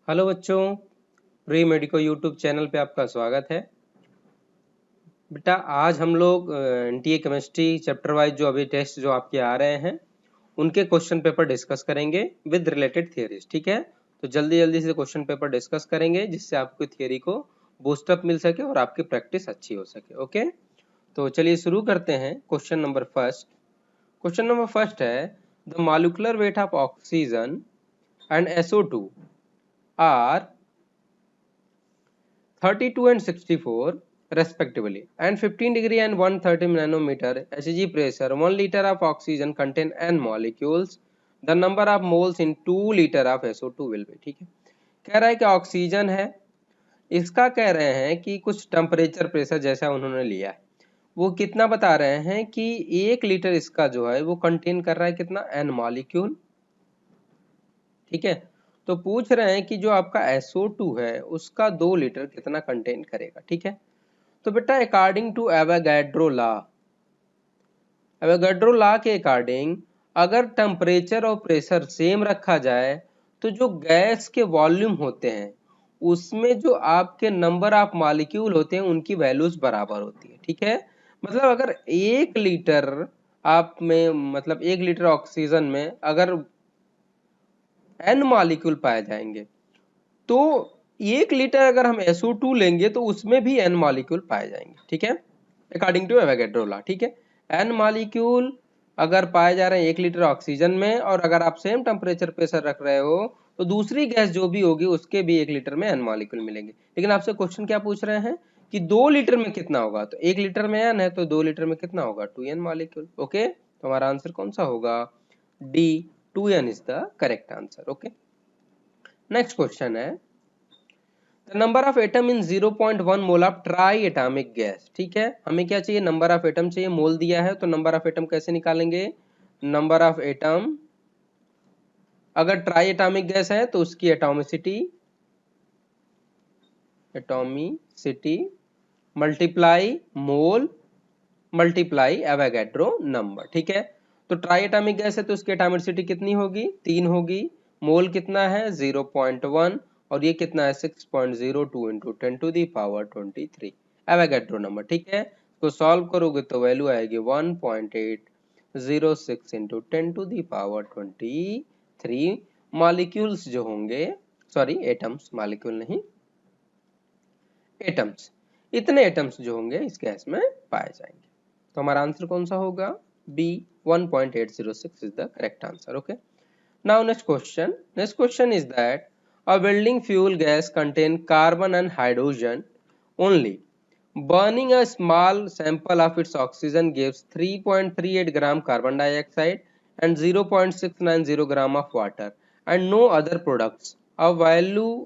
Hello बच्चों, pre medico YouTube channel पे आपका स्वागत है। बेटा आज हम लोग एनटीए केमिस्ट्री चैप्टर वाइज जो अभी टेस्ट जो आपके आ रहे हैं उनके क्वेश्चन पेपर डिस्कस करेंगे विद रिलेटेड थियरीज। ठीक है, तो जल्दी जल्दी से क्वेश्चन पेपर डिस्कस करेंगे जिससे आपको थियरी को बूस्टअप मिल सके और आपकी प्रैक्टिस अच्छी हो सके। ओके, तो चलिए शुरू करते हैं। क्वेश्चन नंबर फर्स्ट है the molecular weight of oxygen and SO2 are 32 and 64 respectively and 15 degree and 130 nanometer Hg pressure 1 liter of oxygen contain n molecules, the number of moles in 2 liter of SO2 will be। ठीक है, कह रहा है कि oxygen है, इसका कह रहे हैं कि कुछ टेम्परेचर प्रेशर जैसा उन्होंने लिया है, वो कितना बता रहे हैं कि 1 लीटर इसका जो है वो कंटेन कर रहा है कितना n मॉलिक्यूल। ठीक है, तो पूछ रहे हैं कि जो आपका SO2 है उसका 2 लीटर कितना कंटेन करेगा। ठीक है, तो बेटा अकॉर्डिंग टू एवोगैड्रो लॉ के अकॉर्डिंग अगर टेम्परेचर और प्रेशर सेम रखा जाए तो जो गैस के वॉल्यूम होते हैं उसमें जो आपके नंबर ऑफ मॉलिक्यूल होते हैं उनकी वैल्यूज बराबर होती है। ठीक है, मतलब अगर 1 लीटर आप में मतलब 1 लीटर ऑक्सीजन में अगर n मॉलिक्यूल पाए जाएंगे तो 1 लीटर अगर हम SO2 लेंगे तो उसमें भी n मॉलिक्यूल पाए जाएंगे। ठीक है, अकॉर्डिंग टू एवोगैड्रो लॉ। ठीक है, n मॉलिक्यूल अगर पाए जा रहे हैं 1 लीटर ऑक्सीजन में और अगर आप सेम टेम्परेचर प्रेशर रख रहे हो तो दूसरी गैस जो भी होगी उसके भी 1 लीटर में n मॉलिक्यूल मिलेंगे। लेकिन आपसे क्वेश्चन क्या पूछ रहे हैं कि 2 लीटर में कितना होगा, तो 1 लीटर में n है तो 2 लीटर में कितना होगा 2n मॉलिक्यूल। ओके, तो हमारा आंसर कौन सा होगा, D 2n is the correct answer. Okay, next question है The number of atom in 0.1 mole of try atomic gas. ठीक है, हमें क्या चाहिए, नंबर ऑफ एटम चाहिए, मोल दिया है तो नंबर ऑफ एटम कैसे निकालेंगे, नंबर ऑफ एटम अगर ट्राई एटॉमिक गैस है तो उसकी एटॉमिसिटी मल्टीप्लाई मोल मल्टीप्लाई एवोगैड्रो नंबर। ठीक है, तो ट्राई एटॉमिक गैस है तो उसकी एटॉमिसिटी कितनी होगी, 3 होगी, मोल कितना है 0.1 और ये कितना है 6.02 into 10 to the power 23 Avogadro number. ठीक है, तो सॉल्व करोगे तो वैल्यू आएगी 1.806 into 10 to the power 23 molecules जो होंगे, सॉरी एटम्स, मॉलिक्यूल नहीं एटम्स, इतने एटम्स जो होंगे इस गैस में पाए जाएंगे। तो हमारा आंसर कौन सा होगा, B 1.806 is the correct answer. Okay, now next question is that a welding fuel gas contain carbon and hydrogen only. Burning a small sample of its oxygen gives 3.38 gram carbon dioxide and 0.690 gram of water and no other products. A value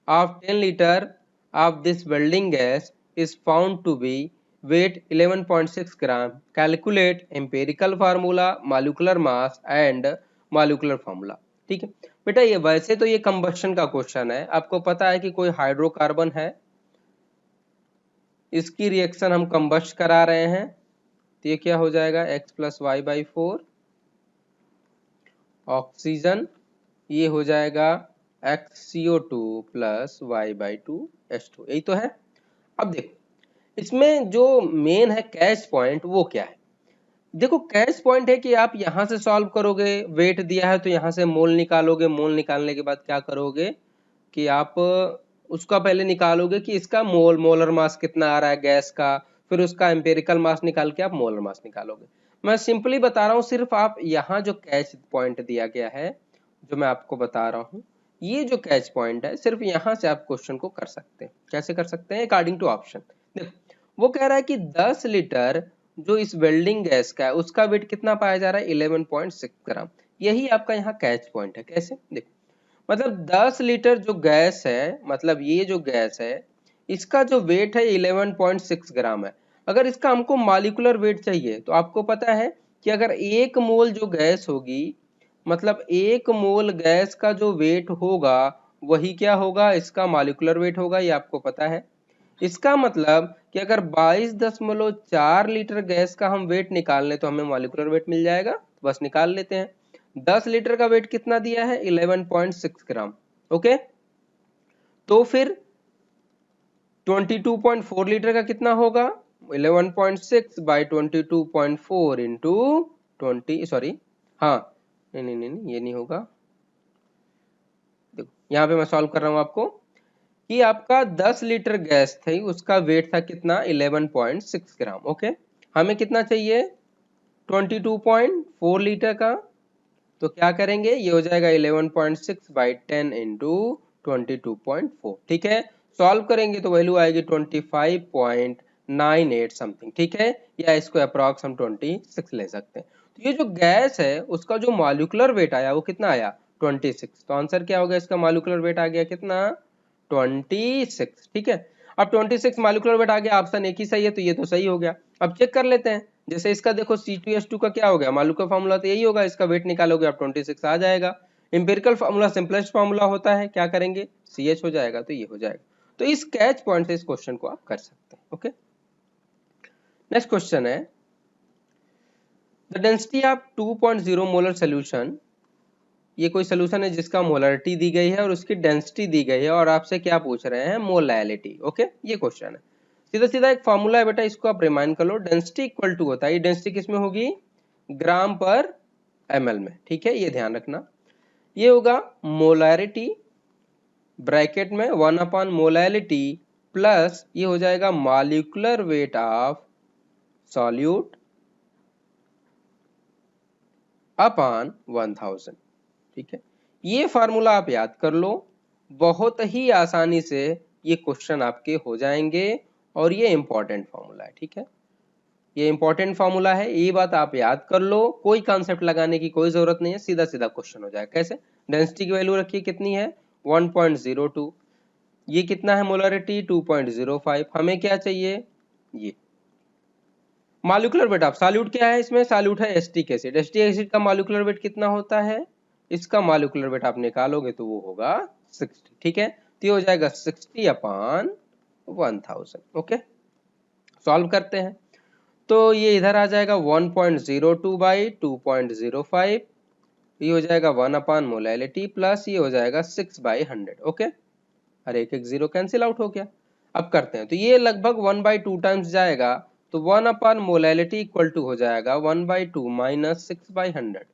of 10 liter of this welding gas is found to be weight 11.6 gram. Calculate empirical formula, molecular mass and molecular formula. ठीक है बेटा, ये वैसे तो ये combustion का question है, आपको पता है कि कोई हाइड्रोकार्बन है, इसकी रिएक्शन हम कंबस्ट करा रहे हैं तो ये क्या हो जाएगा x plus y by 4 oxygen, ये हो जाएगा XCO2 plus y by 2 H2, यही तो है। अब देखो इसमें जो मेन है कैच पॉइंट वो क्या है, देखो कैच पॉइंट है कि आप यहां से सॉल्व करोगे, वेट दिया है तो यहां से मोल निकालोगे, मोल निकालने के बाद क्या करोगे कि आप उसका पहले निकालोगे कि इसका मोलर मास कितना आ रहा है गैस का, फिर उसका एम्पेरिकल मास निकाल के आप मोलर मास निकालोगे। मैं सिंपली बता रहा हूं, सिर्फ आप यहाँ जो कैच पॉइंट दिया गया है जो मैं आपको बता रहा हूँ, ये जो कैच पॉइंट है सिर्फ यहाँ से आप क्वेश्चन को कर सकते हैं। कैसे कर सकते हैं, अकॉर्डिंग टू ऑप्शन। देखो वो कह रहा है कि 10 लीटर जो इस वेल्डिंग गैस का है उसका वेट कितना पाया जा रहा है 11.6 ग्राम, यही आपका यहाँ कैच पॉइंट है। कैसे, देखो मतलब 10 लीटर जो गैस है, मतलब ये जो गैस है इसका जो वेट है 11.6 ग्राम है। अगर इसका हमको मॉलिक्यूलर वेट चाहिए तो आपको पता है कि अगर 1 मोल जो गैस होगी, मतलब 1 मोल गैस का जो वेट होगा वही क्या होगा, इसका मॉलिक्यूलर वेट होगा, ये आपको पता है। इसका मतलब कि अगर 22.4 लीटर गैस का हम वेट निकाल लें तो हमें मॉलिक्यूलर वेट मिल जाएगा, तो बस निकाल लेते हैं। 10 लीटर का वेट कितना दिया है 11.6 ग्राम। ओके, तो फिर 22.4 लीटर का कितना होगा 11.6 बाई 22.4 इंटू 20 सॉरी हाँ नहीं ये नहीं होगा। देखो यहाँ पे मैं सॉल्व कर रहा हूँ आपको कि आपका 10 लीटर गैस थी, उसका वेट था कितना 11.6 ग्राम। ओके, हमें कितना चाहिए 22.4 लीटर का, तो क्या करेंगे ये हो जाएगा 11.6 बाई 10 इंटू 22.4। ठीक है, सॉल्व करेंगे तो वैल्यू आएगी 25.98 समथिंग। ठीक है, या इसको अप्रॉक्स हम 26 ले सकते हैं। तो ये जो गैस है उसका जो मॉलिक्यूलर वेट आया वो कितना आया 26। तो आंसर क्या होगा इसका, मॉलिक्यूलर वेट आ गया कितना 26। ठीक है, अब 26 मॉलिक्यूलर वेट आ गया, ऑप्शन एक ही सही है तो ये तो सही हो गया। अब चेक कर लेते हैं, जैसे इसका देखो C2H2 का क्या हो गया, मॉलिक्यूलर फार्मूला तो यही होगा, इसका वेट निकालोगे आप 26 आ जाएगा। इंपेरिकल फार्मूला सिंपलेस्ट फार्मूला होता है, क्या करेंगे CH हो जाएगा तो ये हो जाएगा। तो इस कैच पॉइंट से इस क्वेश्चन को आप कर सकते हैं। ओके, नेक्स्ट क्वेश्चन है the density of 2.0 molar solution. ये कोई सोल्यूशन है जिसका मोलरिटी दी गई है और उसकी डेंसिटी दी गई है, और आपसे क्या पूछ रहे हैं मोलैलिटी। ओके, ये क्वेश्चन है। सीधा सीधा एक फॉर्मूला है बेटा, इसको आप रिमाइंड कर लो। डेंसिटी इक्वल टू होता है, ये डेंसिटी किसमें होगी ग्राम पर ml में। ठीक है, ये ध्यान रखना। ये होगा मोलैरिटी ब्रैकेट में 1 मोलैलिटी प्लस ये हो जाएगा molecular weight of solute upon 1000। ठीक है, ये फार्मूला आप याद कर लो, बहुत ही आसानी से ये क्वेश्चन आपके हो जाएंगे, और ये इंपॉर्टेंट फार्मूला है। ठीक है, ये इंपॉर्टेंट फार्मूला है, ये बात आप याद कर लो, कोई कॉन्सेप्ट लगाने की कोई जरूरत नहीं है, सीधा सीधा क्वेश्चन हो जाएगा। कैसे, डेंसिटी की वैल्यू रखिए कितनी है 1.02, ये कितना है मोलरिटी 2.05, हमें क्या चाहिए ये मॉलिक्यूलर वेट ऑफ सॉल्यूट क्या है, इसमें सॉल्यूट है एसिटिक एसिड। एसिटिक एसिड का मॉलिक्यूलर वेट कितना होता है, इसका मॉलिक्यूलर वेट आप निकालोगे तो वो होगा 60। ठीक है, तो ये हो जाएगा 60 अपॉन 1000। ओके, सॉल्व करते हैं तो ये इधर आ जाएगा 1.02 बाई 2.05, ये हो जाएगा 1 अपॉन मोलैलिटी प्लस ये हो जाएगा 6 बाई 100। ओके, और एक एक जीरो कैंसिल आउट हो गया। अब करते हैं तो ये लगभग 1/2 टाइम्स जाएगा, तो 1 अपॉन मोलैलिटी इक्वल टू हो जाएगा 1/2 माइनस 6/100।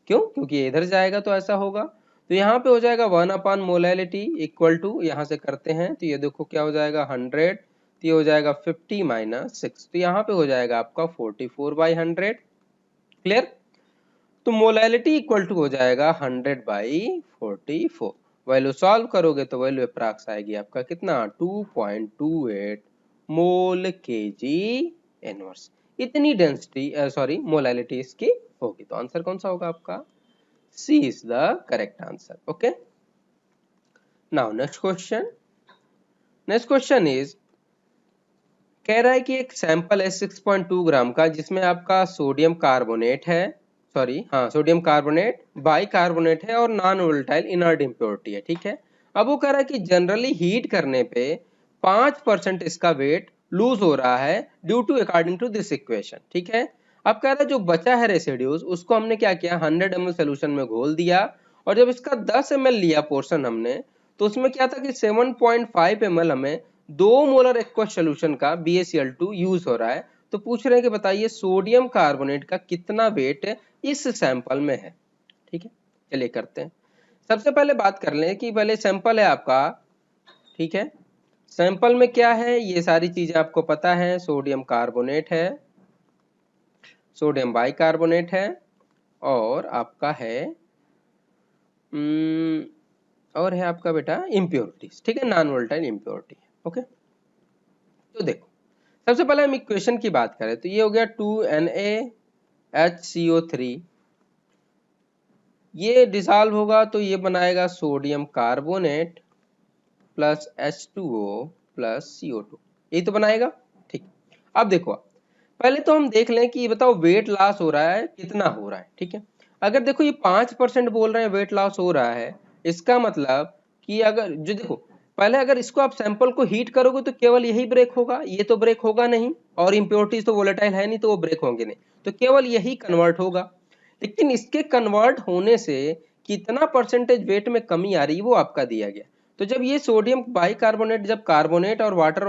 क्यों, क्योंकि ये इधर जाएगा तो ऐसा होगा। तो यहाँ पे हो जाएगा 1 अपॉन मोलैलिटी इक्वल टू, यहाँ से करते हैं तो ये देखो क्या हो जाएगा 100, तो ये हो जाएगा 50 माइनस 6, तो यहाँ पे हो जाएगा आपका 44/100। क्लियर, तो मोलैलिटी इक्वल टू हो जाएगा 100/44। वैल्यू सॉल्व करोगे तो वैल्यू अप्रॉक्स आएगी आपका कितना 2.28 मोल केजी इनवर्स। इतनी डेंसिटी सॉरी मोलैलिटी इसकी होगी। तो आंसर कौन सा होगा आपका, C is the correct answer. Okay, now next question. Next question is कह रहा है कि एक सैंपल है 6.2 ग्राम का, जिसमें आपका सोडियम कार्बोनेट है, सॉरी हाँ सोडियम कार्बोनेट बाइकार्बोनेट है और नॉन वोलेटाइल इनर्ट इम्प्योरिटी है। ठीक है, अब वो कह रहा है कि जनरली हीट करने पे 5% इसका वेट लूज हो रहा है due to according to this equation. ठीक है, अब कह रहा है जो बचा है रेसिड्यूज उसको हमने क्या किया 100 ml सोल्यूशन में घोल दिया, और जब इसका 10 ml लिया पोर्शन हमने, तो उसमें क्या था कि 7.5 ml हमें 2 मोलर एक्वस सोल्यूशन का BaCl2 यूज हो रहा है। तो पूछ रहे हैं कि बताइए सोडियम कार्बोनेट का कितना वेट इस सैंपल में है। ठीक है, चलिए करते हैं। सबसे पहले बात कर लें कि पहले सैंपल है आपका। ठीक है, सैंपल में क्या है ये सारी चीजें आपको पता है, सोडियम कार्बोनेट है, सोडियम बाइकार्बोनेट है, और आपका है और है आपका बेटा इम्प्योरिटीज। ठीक है, नॉन वोलेटाइल इम्प्योरिटी। ओके, तो देखो सबसे पहले हम इक्वेशन की बात करें तो ये हो गया 2NaHCO3, ये डिसॉल्व होगा तो ये बनाएगा sodium carbonate plus H2O plus CO2, यही तो बनाएगा। ठीक, अब देखो पहले तो हम देख लें कि ये बताओ वेट लॉस हो रहा है कितना हो रहा है। ठीक है, अगर देखो ये 5% बोल रहे हैं वेट लॉस हो रहा है, इसका मतलब कि अगर जो देखो पहले अगर इसको आप सैंपल को हीट करोगे तो केवल यही ब्रेक होगा, ये तो ब्रेक होगा नहीं, और इम्प्योरिटीज तो वोलेटाइल है नहीं तो वो ब्रेक होंगे नहीं, तो केवल यही कन्वर्ट होगा। लेकिन इसके कन्वर्ट होने से कितना परसेंटेज वेट में कमी आ रही है वो आपका दिया गया। तो जब ये सोडियम बाइकार्बोनेट जब कार्बोनेट और वाटर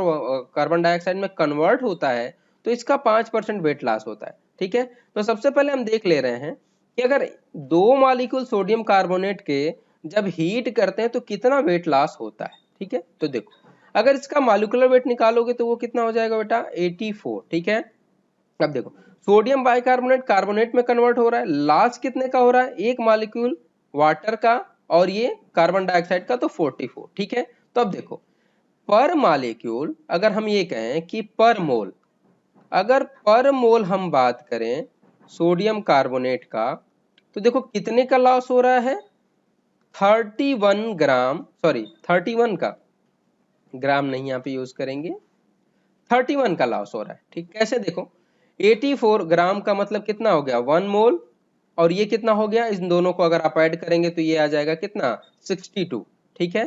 कार्बन डाइऑक्साइड में कन्वर्ट होता है तो इसका 5% वेट लॉस होता है। ठीक है, तो सबसे पहले हम देख ले रहे हैं कि अगर दो मॉलिक्यूल सोडियम कार्बोनेट के जब हीट करते हैं तो कितना वेट लॉस होता है। ठीक है, तो देखो अगर इसका मॉलिक्यूलर वेट निकालोगे तो वो कितना हो जाएगा बेटा 84। ठीक है, अब देखो सोडियम बाइकार्बोनेट कार्बोनेट में कन्वर्ट हो रहा है, लॉस कितने का हो रहा है, एक मॉलिक्यूल वाटर का और ये कार्बन डाइऑक्साइड का, तो 44। ठीक है, तो अब देखो पर मॉलिक्यूल अगर हम ये कहें कि पर मोल, अगर पर मोल हम बात करें सोडियम कार्बोनेट का तो देखो कितने का लॉस हो रहा है 31 ग्राम, सॉरी 31 का, ग्राम नहीं यहाँ पे यूज करेंगे, 31 का लॉस हो रहा है। ठीक, कैसे देखो 84 ग्राम का मतलब कितना हो गया 1 मोल, और ये कितना हो गया, इन दोनों को अगर आप ऐड करेंगे तो ये आ जाएगा कितना 62। ठीक है,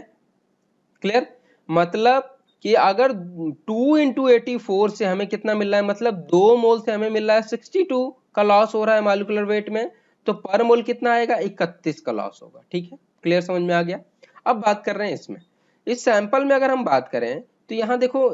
क्लियर, मतलब कि अगर 2 इंटू 84 से हमें कितना मिल रहा है, मतलब 2 मोल से हमें मिल रहा है 62 का लॉस हो रहा है मॉलिक्यूलर वेट में, तो पर मोल कितना आएगा 31 का लॉस होगा। ठीक है, क्लियर, समझ में आ गया। अब बात कर रहे हैं इसमें, इस सैंपल में अगर हम बात करें तो यहाँ देखो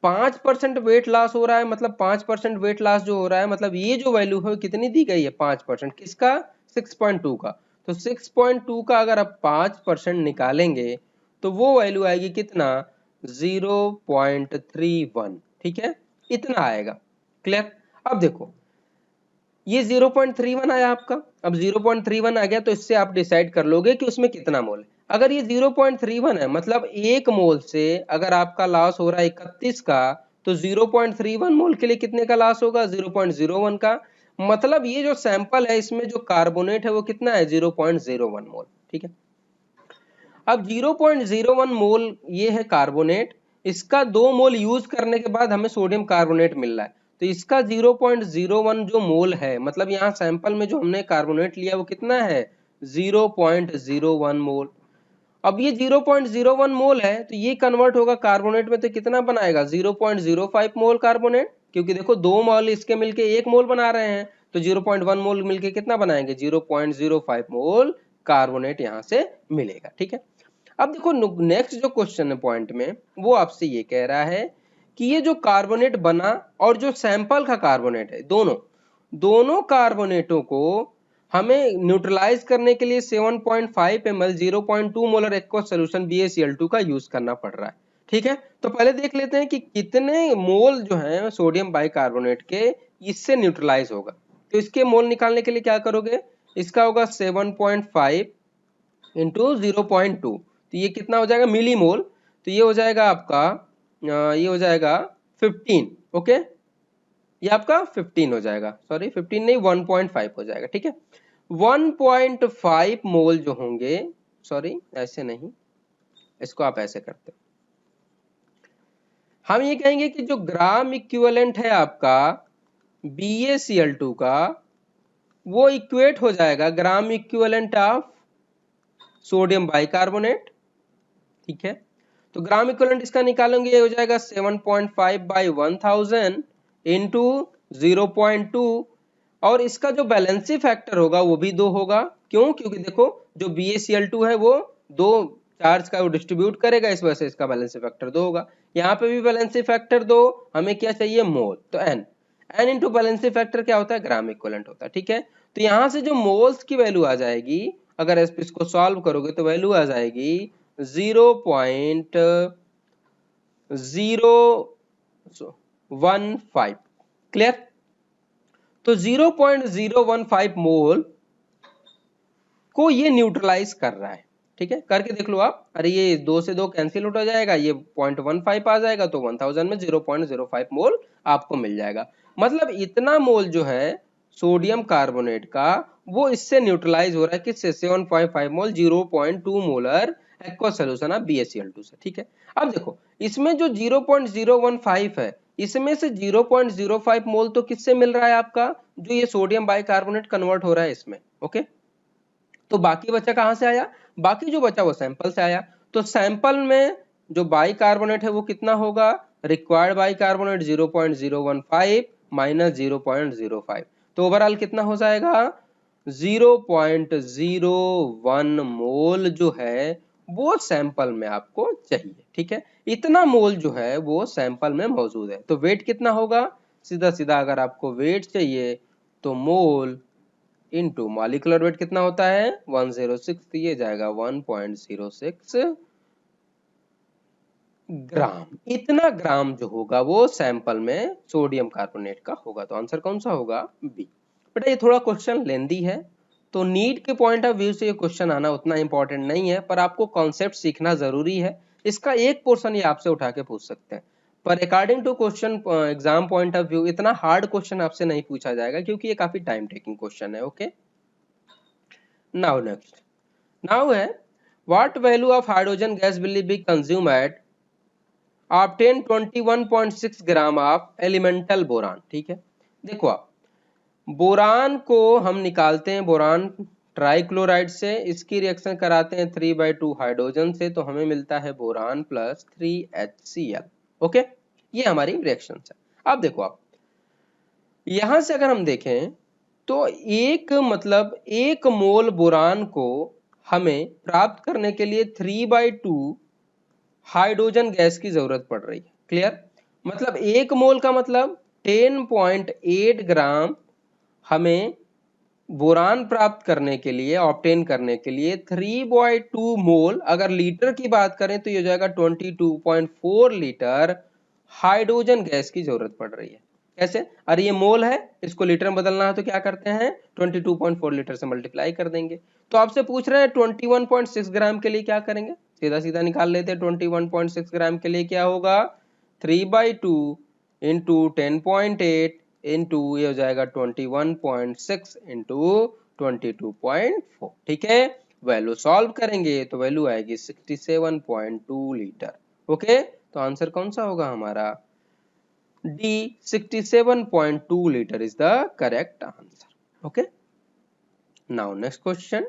5% वेट लॉस हो रहा है, मतलब 5% वेट लॉस जो हो रहा है, मतलब ये जो वैल्यू है कितनी दी गई है 5%, किसका 6.2 का, तो 6.2 का अगर आप 5% निकालेंगे तो वो वैल्यू आएगी कितना 0.31। ठीक है, इतना आएगा। क्लियर, अब देखो ये 0.31 आया आपका, अब 0.31 आ गया तो इससे आप डिसाइड कर लोगे कि उसमें कितना मोल है। अगर ये 0.31 है मतलब एक मोल से अगर आपका लॉस हो रहा है 31 का, तो 0.31 मोल के लिए कितने का लॉस होगा 0.01 का, मतलब ये जो सैंपल है इसमें जो कार्बोनेट है वो कितना है 0.01 मोल। ठीक है, अब 0.01 मोल ये है कार्बोनेट, इसका 2 मोल यूज करने के बाद हमें सोडियम कार्बोनेट मिल रहा है, तो इसका 0.01 जो मोल है, मतलब यहाँ सैंपल में जो हमने कार्बोनेट लिया वो कितना है 0.01 मोल। अब ये 0.01 मोल है तो ये कन्वर्ट होगा कार्बोनेट में तो कितना बनाएगा 0.05 मोल कार्बोनेट, क्योंकि देखो 2 मोल इसके मिलके 1 मोल बना रहे हैं, तो 0.1 मोल मिलके कितना बनाएंगे 0.05 मोल कार्बोनेट यहाँ से मिलेगा। ठीक है, अब देखो नेक्स्ट जो क्वेश्चन है पॉइंट में वो आपसे ये कह रहा है कि ये जो कार्बोनेट बना और जो सैंपल का कार्बोनेट है, दोनों कार्बोनेटों को हमें न्यूट्रलाइज करने के लिए 7.5 ml 0.2 molar aqueous solution BaCl2 का यूज करना पड़ रहा है। ठीक है, तो पहले देख लेते हैं कि कितने मोल जो है सोडियम बाइकार्बोनेट के इससे न्यूट्रलाइज होगा। तो इसके मोल निकालने के लिए क्या करोगे, इसका होगा 7.5 इंटू 0.2, तो ये कितना हो जाएगा मिली मोल, तो ये हो जाएगा आपका ये हो जाएगा 15। ओके, ये आपका 15 हो जाएगा, सॉरी 15 नहीं 1.5 हो जाएगा। ठीक है, 1.5 मोल जो होंगे, सॉरी ऐसे नहीं, इसको आप ऐसे करते हो, हम ये कहेंगे कि जो ग्राम इक्विवेलेंट है आपका BaCl2 का वो इक्वेट हो जाएगा gram equivalent of sodium bicarbonate. ठीक है, तो ग्राम इक्विवेलेंट इसका निकालेंगे, ये हो जाएगा 7.5 बाई 1000 इंटू 0.2, और इसका जो बैलेंसी फैक्टर होगा वो भी 2 होगा। क्यों, क्योंकि देखो जो BaCl2 है वो 2 चार्ज का डिस्ट्रीब्यूट करेगा, इस वजह से इसका बैलेंसी फैक्टर 2 होगा। यहाँ पे भी बैलेंसी फैक्टर 2, हमें क्या चाहिए मोल, तो n इंटू बैलेंसी फैक्टर क्या होता है ग्राम इक्विवेलेंट होता है। ठीक है, तो यहाँ से जो मोल्स की वैल्यू आ जाएगी, अगर इसको सॉल्व करोगे तो वैल्यू आ जाएगी 0.015। क्लियर, तो 0.015 मोल को ये न्यूट्रलाइज कर रहा है। ठीक है, करके देख लो आप, अरे ये 2 से 2 कैंसिल आउट हो जाएगा, ये 0.15 आ जाएगा, तो 1000 में 0.05 मोल आपको मिल जाएगा। मतलब इतना मोल जो है सोडियम कार्बोनेट का वो इससे न्यूट्रलाइज हो रहा है, किससे 7.5 मोल 0.2 molar aqueous solution of BaCl2 से। ठीक है, अब देखो इसमें जो 0.015 है, इसमें से 0.05 मोल तो किससे मिल रहा है आपका, जो ये सोडियम बाइकार्बोनेट कन्वर्ट हो रहा है इसमें। ओके, तो बाकी बचा कहां से आया, बाकी जो बचा वो सैंपल से आया, तो सैंपल में जो बाइकार्बोनेट है वो कितना होगा, रिक्वायर्ड बाइकार्बोनेट 0.015 माइनस 0.05, तो ओवरऑल कितना हो जाएगा 0.01 मोल जो है वो सैंपल में आपको चाहिए, ठीक है। इतना मोल जो है वो सैंपल में मौजूद है। तो वेट कितना होगा, सीधा सीधा अगर आपको वेट चाहिए तो मोल इनटू मॉलिक्यूलर वेट कितना होता है 106, तो ये जाएगा 1.06 ग्राम। इतना ग्राम जो होगा वो सैंपल में सोडियम कार्बोनेट का होगा। तो आंसर कौन सा होगा, बी। बेटा ये थोड़ा क्वेश्चन लेंदी है, तो नीट के पॉइंट ऑफ व्यू से ये क्वेश्चन आना उतना इंपॉर्टेंट नहीं है, पर आपको कॉन्सेप्ट सीखना जरूरी है। इसका एक पोर्शन ये आपसे उठा के पूछ सकते हैं, पर according to question exam point of view इतना हार्ड क्वेश्चन आपसे नहीं पूछा जाएगा, क्योंकि ये काफी टाइम टेकिंग क्वेश्चन है। ओके, नाउ नेक्स्ट, नाउ है what value of hydrogen gas will be consume at obtain 21.6 gram of elemental boron. ठीक है, देखो आप बोरान को हम निकालते हैं बोरान ट्राइक्लोराइड से, इसकी रिएक्शन कराते हैं 3/2 हाइड्रोजन से, तो हमें मिलता है बोरान प्लस 3HCl। ओके, ये हमारी रिएक्शन है। अब देखो आप यहां से अगर हम देखें तो एक मोल बोरान को हमें प्राप्त करने के लिए 3/2 हाइड्रोजन गैस की जरूरत पड़ रही है। क्लियर, मतलब एक मोल का मतलब 10.8 ग्राम हमें बोरान प्राप्त करने के लिए, ऑब्टेन करने के लिए 3/2 मोल, अगर लीटर की बात करें तो ये हो जाएगा 22.4 लीटर हाइड्रोजन गैस की जरूरत पड़ रही है। कैसे, अरे ये मोल है, इसको लीटर में बदलना है तो क्या करते हैं 22.4 लीटर से मल्टीप्लाई कर देंगे। तो आपसे पूछ रहे हैं 21.6 ग्राम के लिए क्या करेंगे, सीधा सीधा निकाल लेते हैं। 21.6 ग्राम के लिए क्या होगा 3/2 इंटू 10.8 इंटू ये हो जाएगा 21.6 इंटू 22.4। ठीक है, वैल्यू सॉल्व करेंगे तो वैल्यू आएगी 67.2 लीटर। ओके, तो आंसर कौन सा होगा हमारा, D 67.2 litre is the correct answer. Okay, now next question,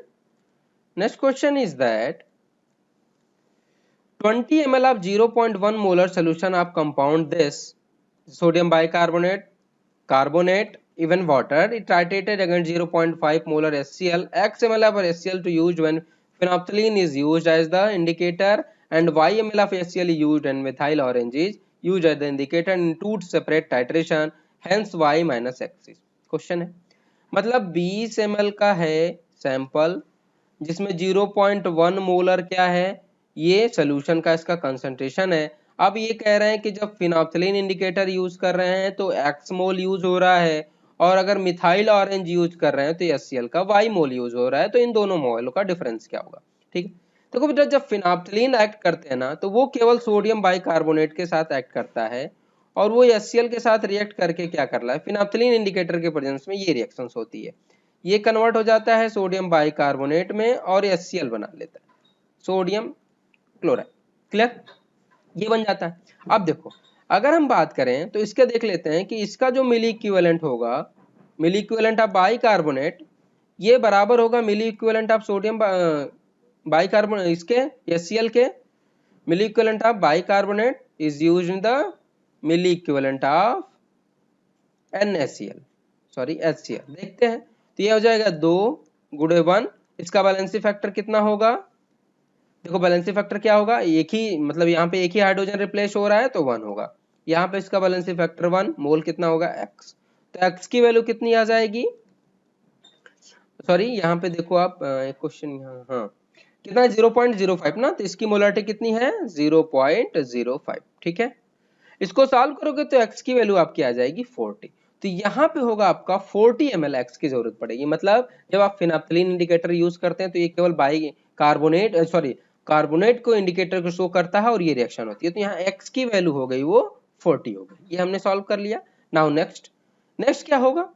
next question is that 20 ml of 0.1 molar solution of compound this sodium bicarbonate, carbonate, even water, it titrated against 0.5 molar HCl, x ml of HCl to use when phenolphthalein is used as the indicator and y ml of HCl is used and methyl orange is used as the indicator in two separate titration, hence y minus x is question है। मतलब 20 ml का है sample जिसमें 0.1 molar क्या है, ये solution का इसका कंसंट्रेशन है। अब ये कह रहे हैं कि जब फिनोल्फथालीन इंडिकेटर यूज कर रहे हैं तो x मोल यूज हो रहा है, और अगर मिथाइल ऑरेंज यूज कर रहे हैं तो HCl का y मोल यूज हो रहा है, तो इन दोनों मोल का डिफरेंस क्या होगा। ठीक है, देखो बेटा जब फिनोल्फथालीन एक्ट करते हैं ना तो वो केवल सोडियम बाइकार्बोनेट के साथ एक्ट करता है, और वो HCl के साथ रिएक्ट करके क्या कर रहा है, फिनोल्फथालीन इंडिकेटर के प्रेजेंस में ये रिएक्शंस होती है, ये कन्वर्ट हो जाता है सोडियम बाइकार्बोनेट में और HCl बना लेता है सोडियम क्लोराइड। क्लियर, ये बन जाता है। अब देखो अगर हम बात करें तो इसका देख लेते हैं कि इसका जो मिली इक्विवेलेंट होगा, मिली इक्विवेलेंट ऑफ बाइकार्बोनेट, ये बराबर होगा milliequivalent of sodium bicarbonate, इसके HCl के milliequivalent of bicarbonate is used in the milliequivalent of NaCl, sorry HCl। देखते हैं तो ये हो जाएगा 2 गुणे 1, इसका बैलेंसी फैक्टर कितना होगा, देखो बैलेंसी फैक्टर क्या होगा, एक ही मतलब यहाँ पे एक ही हाइड्रोजन रिप्लेस हो रहा है तो 1 होगा, यहाँ पे इसका बैलेंसी फैक्टर 1, मोल कितना होगा x, तो x की वैल्यू कितनी आ जाएगी, सॉरी यहाँ पे देखो आप एक क्वेश्चन यहाँ, हाँ कितना 0.05 ना, तो इसकी मोलारिटी कितनी है 0.05। ठीक है, इसको सॉल्व करोगे तो x की वैल्यू आपकी आ जाएगी 40, तो यहाँ पे होगा आपका 40 ml x की जरूरत पड़ेगी। मतलब जब आप फिनोल्फथालीन इंडिकेटर यूज करते हैं तो ये केवल बाई कार्बोनेट सॉरी कार्बोनेट को इंडिकेटर को शो करता है और ये रिएक्शन होती है, तो यहाँ x की वैल्यू हो गई वो 40 हो गई, ये हमने सॉल्व कर लिया। नाउ नेक्स्ट, नेक्स्ट क्या होगा,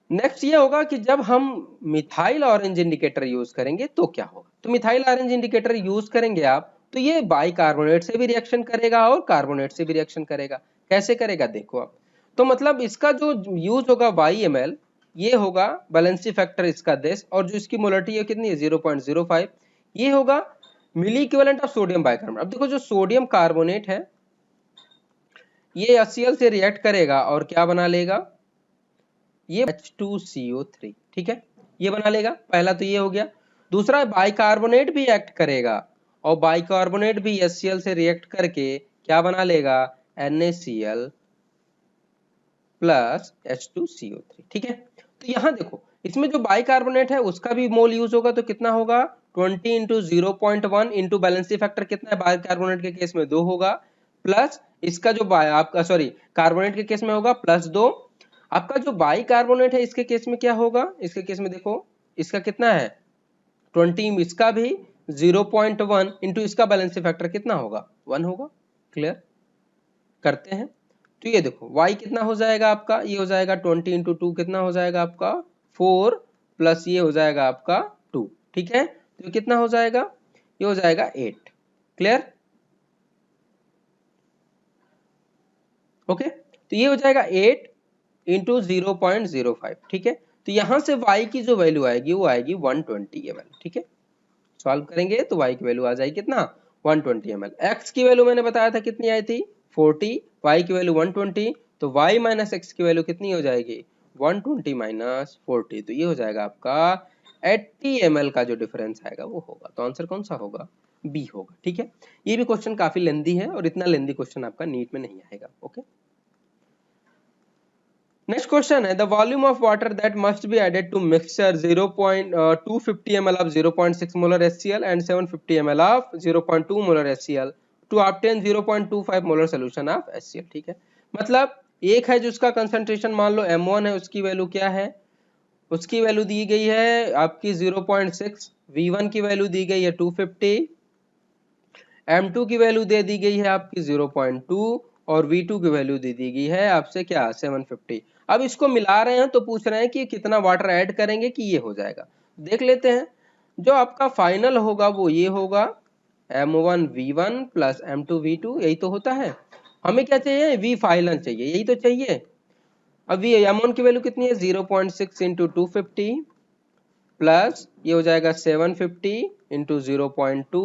नेक्स्ट ये होगा कि जब हम मिथाइल ऑरेंज इंडिकेटर यूज करेंगे तो क्या होगा। तो मिथाइल ऑरेंज इंडिकेटर यूज करेंगे आप तो ये बाइकार्बोनेट से भी रिएक्शन करेगा और कार्बोनेट से भी रिएक्शन करेगा। कैसे करेगा देखो आप, तो मतलब इसका जो यूज होगा YmL, ये होगा बैलेंसी फैक्टर इसका 10, और जो इसकी मोलरिटी है कितनी है 0.05, ये होगा milliequivalent of sodium bicarbonate. अब देखो जो सोडियम कार्बोनेट है ये HCl से रिएक्ट करेगा और क्या बना लेगा, ये H2CO3। ठीक है, ये बना लेगा, पहला तो ये हो गया। दूसरा बाइकार्बोनेट भी एक्ट करेगा और बाइकार्बोनेट भी HCl से रिएक्ट करके क्या बना लेगा, NaCl प्लस H2CO3। ठीक है, तो यहाँ देखो इसमें जो बाइकार्बोनेट है उसका भी मोल यूज होगा, तो कितना होगा 20 इंटू 0.1 इंटू बैलेंसी फैक्टर कितना है, बाइकार्बोनेट के केस में 2 होगा, प्लस इसका जो आपका सॉरी कार्बोनेट के केस में होगा +2। आपका जो बाइकार्बोनेट है इसके केस में क्या होगा, इसके केस में देखो इसका कितना है 20, इसका भी 0.1 इंटू इसका बैलेंसी फैक्टर कितना होगा 1 होगा। क्लियर करते हैं, तो ये देखो y कितना हो जाएगा आपका, ये हो जाएगा 20 इंटू 2 कितना हो जाएगा आपका 4 प्लस ये हो जाएगा आपका 2। ठीक है, तो कितना हो जाएगा, ये हो जाएगा 8। क्लियर, ओके, तो ये हो जाएगा 8 इंटू 0.05। ठीक है, तो यहां से y की जो वैल्यू आएगी वो आएगी 120 ml। ठीक है, सॉल्व करेंगे तो y की वैल्यू आ जाएगी कितना 120 ml। x की वैल्यू मैंने बताया था कितनी आई थी 40, y की वैल्यू 120, तो y माइनस एक्स की वैल्यू कितनी हो जाएगी 120 माइनस 40, तो ये हो जाएगा आपका 80 ml का जो डिफरेंस आएगा वो होगा। तो आंसर कौन सा होगा, बी होगा। ठीक है, ये भी क्वेश्चन काफी लेंदी है और इतना लेंदी क्वेश्चन आपका नीट में नहीं आएगा। ओके, नेक्स्ट क्वेश्चन है the volume of water that must be added to mixture 250 ml of 0.6 molar HCl and 750 ml of 0.2 molar HCl to obtain 0.25 molar solution of HCl। ठीक है, मतलब एक है जिसका कंसंट्रेशन मान लो M1 है, उसकी वैल्यू क्या है, उसकी वैल्यू दी गई है आपकी 0.6, V1 की वैल्यू दी गई है 250, M2 की वैल्यू दे दी गई है आपकी 0.2 और V2 की वैल्यू दे दी गई है आपसे क्या 750। अब इसको मिला रहे हैं तो पूछ रहे हैं कि कितना वाटर ऐड करेंगे कि ये हो जाएगा। देख लेते हैं, जो आपका फाइनल होगा वो ये होगा M1 V1 plus M2 V2, यही तो होता है। हमें क्या चाहिए, V फाइनल चाहिए, यही तो चाहिए। अब ये M1 की वैल्यू कितनी है 0.6 इंटू 250 प्लस ये हो जाएगा 750 इंटू 0.2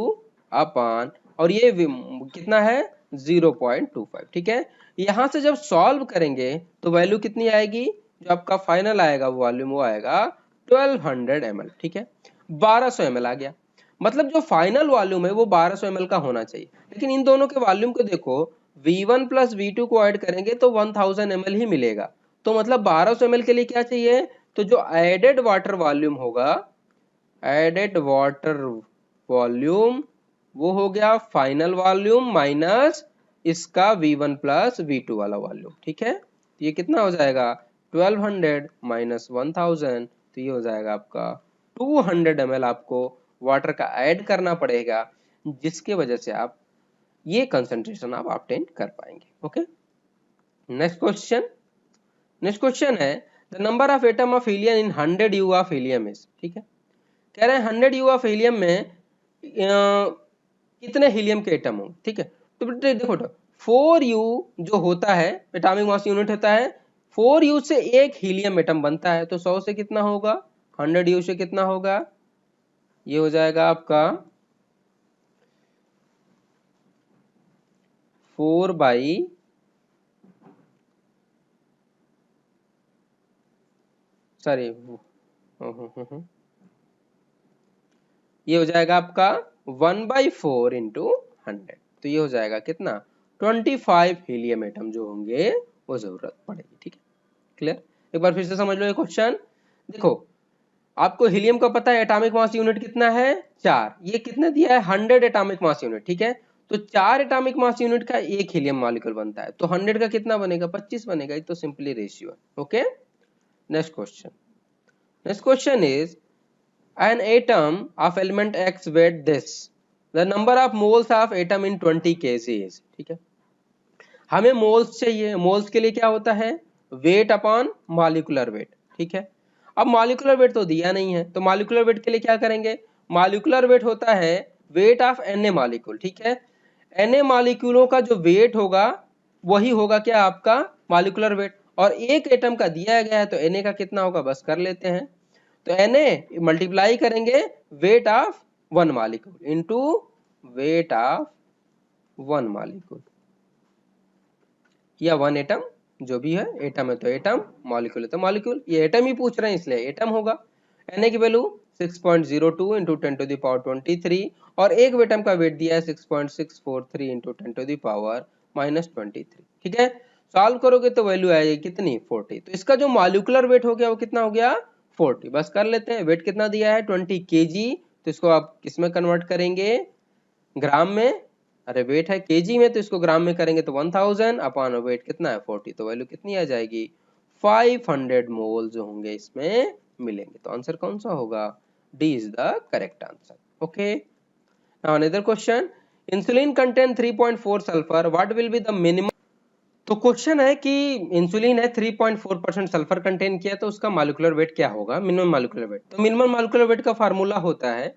अपान और ये कितना है 0.25। ठीक है, यहां से जब सॉल्व करेंगे तो वैल्यू कितनी आएगी, जो आपका फाइनल आएगा वो वॉल्यूम वो आएगा 1200 ml। ठीक है, 1200 ml आ गया, मतलब जो फाइनल वॉल्यूम है वो 1200 ml का होना चाहिए। लेकिन इन दोनों के वॉल्यूम को देखो V1 प्लस V2 को ऐड करेंगे तो 1000 ml ही मिलेगा, तो मतलब 1200 ml के लिए क्या चाहिए, तो जो एडेड वाटर वॉल्यूम होगा, एडेड वाटर वॉल्यूम वो हो गया फाइनल वॉल्यूम माइनस इसका V1 प्लस V2 वाला वॉल्यूम। ठीक है, तो ये कितना हो जाएगा 1200 माइनस 1000, तो ये हो जाएगा आपका 200 ml आपको वाटर का ऐड करना पड़ेगा, जिसके वजह से आप ये कंसंट्रेशन आप ऑब्टेन कर पाएंगे। Okay, next question, next question है the number of atom of helium in 100 U of helium is. ठीक है, कह रहे हैं 100 U ऑफ हीलियम में कितने हीलियम के एटम होंगे। ठीक है, तो देखो 4U जो होता है एटॉमिक मास यूनिट होता है, 4U से एक हीलियम एटम बनता है, तो 100 से कितना होगा 100U से कितना होगा, ये हो जाएगा आपका 4 बाई सॉरी ये हो जाएगा आपका 1/4 इंटू 100, तो ये हो जाएगा कितना 25 हीलियम एटम जो होंगे वो जरूरत पड़ेगी। ठीक है, क्लियर, एक बार फिर से समझ लो ये क्वेश्चन। देखो आपको हीलियम का पता है एटॉमिक मास यूनिट कितना है 4, ये कितना दिया है 100 एटॉमिक मास यूनिट। ठीक है, तो 4 एटॉमिक मास यूनिट का एक हीलियम मॉलिक्यूल बनता है, तो 100 का कितना बनेगा 25 बनेगा, ये तो सिंपली रेशियो है। Okay, next question, next question is an atom of element X weighed this, the number of moles of atom in 20 kg is। ठीक है, हमें मोल्स चाहिए, मोल्स के लिए क्या होता है वेट अपॉन मॉलिक्यूलर वेट। ठीक है, अब मॉलिक्यूलर वेट तो दिया नहीं है, तो मॉलिक्यूलर वेट के लिए क्या करेंगे, मॉलिक्यूलर वेट होता है वेट ऑफ Na मॉलिक्यूल। ठीक है, Na मॉलिक्यूलों का जो वेट होगा वही होगा क्या आपका मॉलिक्यूलर वेट, और एक एटम का दिया गया है तो Na का कितना होगा बस कर लेते हैं, तो Na मल्टीप्लाई करेंगे weight of one molecule into weight of one molecule या वन एटम, जो भी है एटम है तो एटम, मॉलिक्यूल है तो मॉलिक्यूल, ये एटम ही पूछ रहे हैं इसलिए एटम होगा। Na की वैल्यू 6.02 इंटू 10⁻23 और एक एटम का वेट दिया है 6.643 इंटू 10⁻⁻23। ठीक है, सॉल्व करोगे तो वैल्यू आएगी कितनी 40। तो इसका जो मॉलिक्यूलर वेट हो गया वो कितना हो गया 40। बस कर लेते हैं, वेट कितना दिया है 20 kg, तो इसको आप किसमें कन्वर्ट करेंगे ग्राम में, अरे वेट है केजी में तो इसको ग्राम में करेंगे तो 1000 अपॉन वेट कितना है 40, तो वैल्यू कितनी आ जाएगी 500 मोल जो होंगे इसमें मिलेंगे। तो आंसर कौन सा होगा, D is the correct answer. Okay, now another question, insulin contain 3.4 sulphur, what will be the minimum. तो क्वेश्चन है कि इंसुलिन है 3.4% सल्फर कंटेन किया, तो उसका मॉलिक्यूलर वेट क्या होगा, मिनिमम मॉलिक्यूलर वेट। तो मिनिमम मॉलिक्यूलर वेट का फार्मूला होता है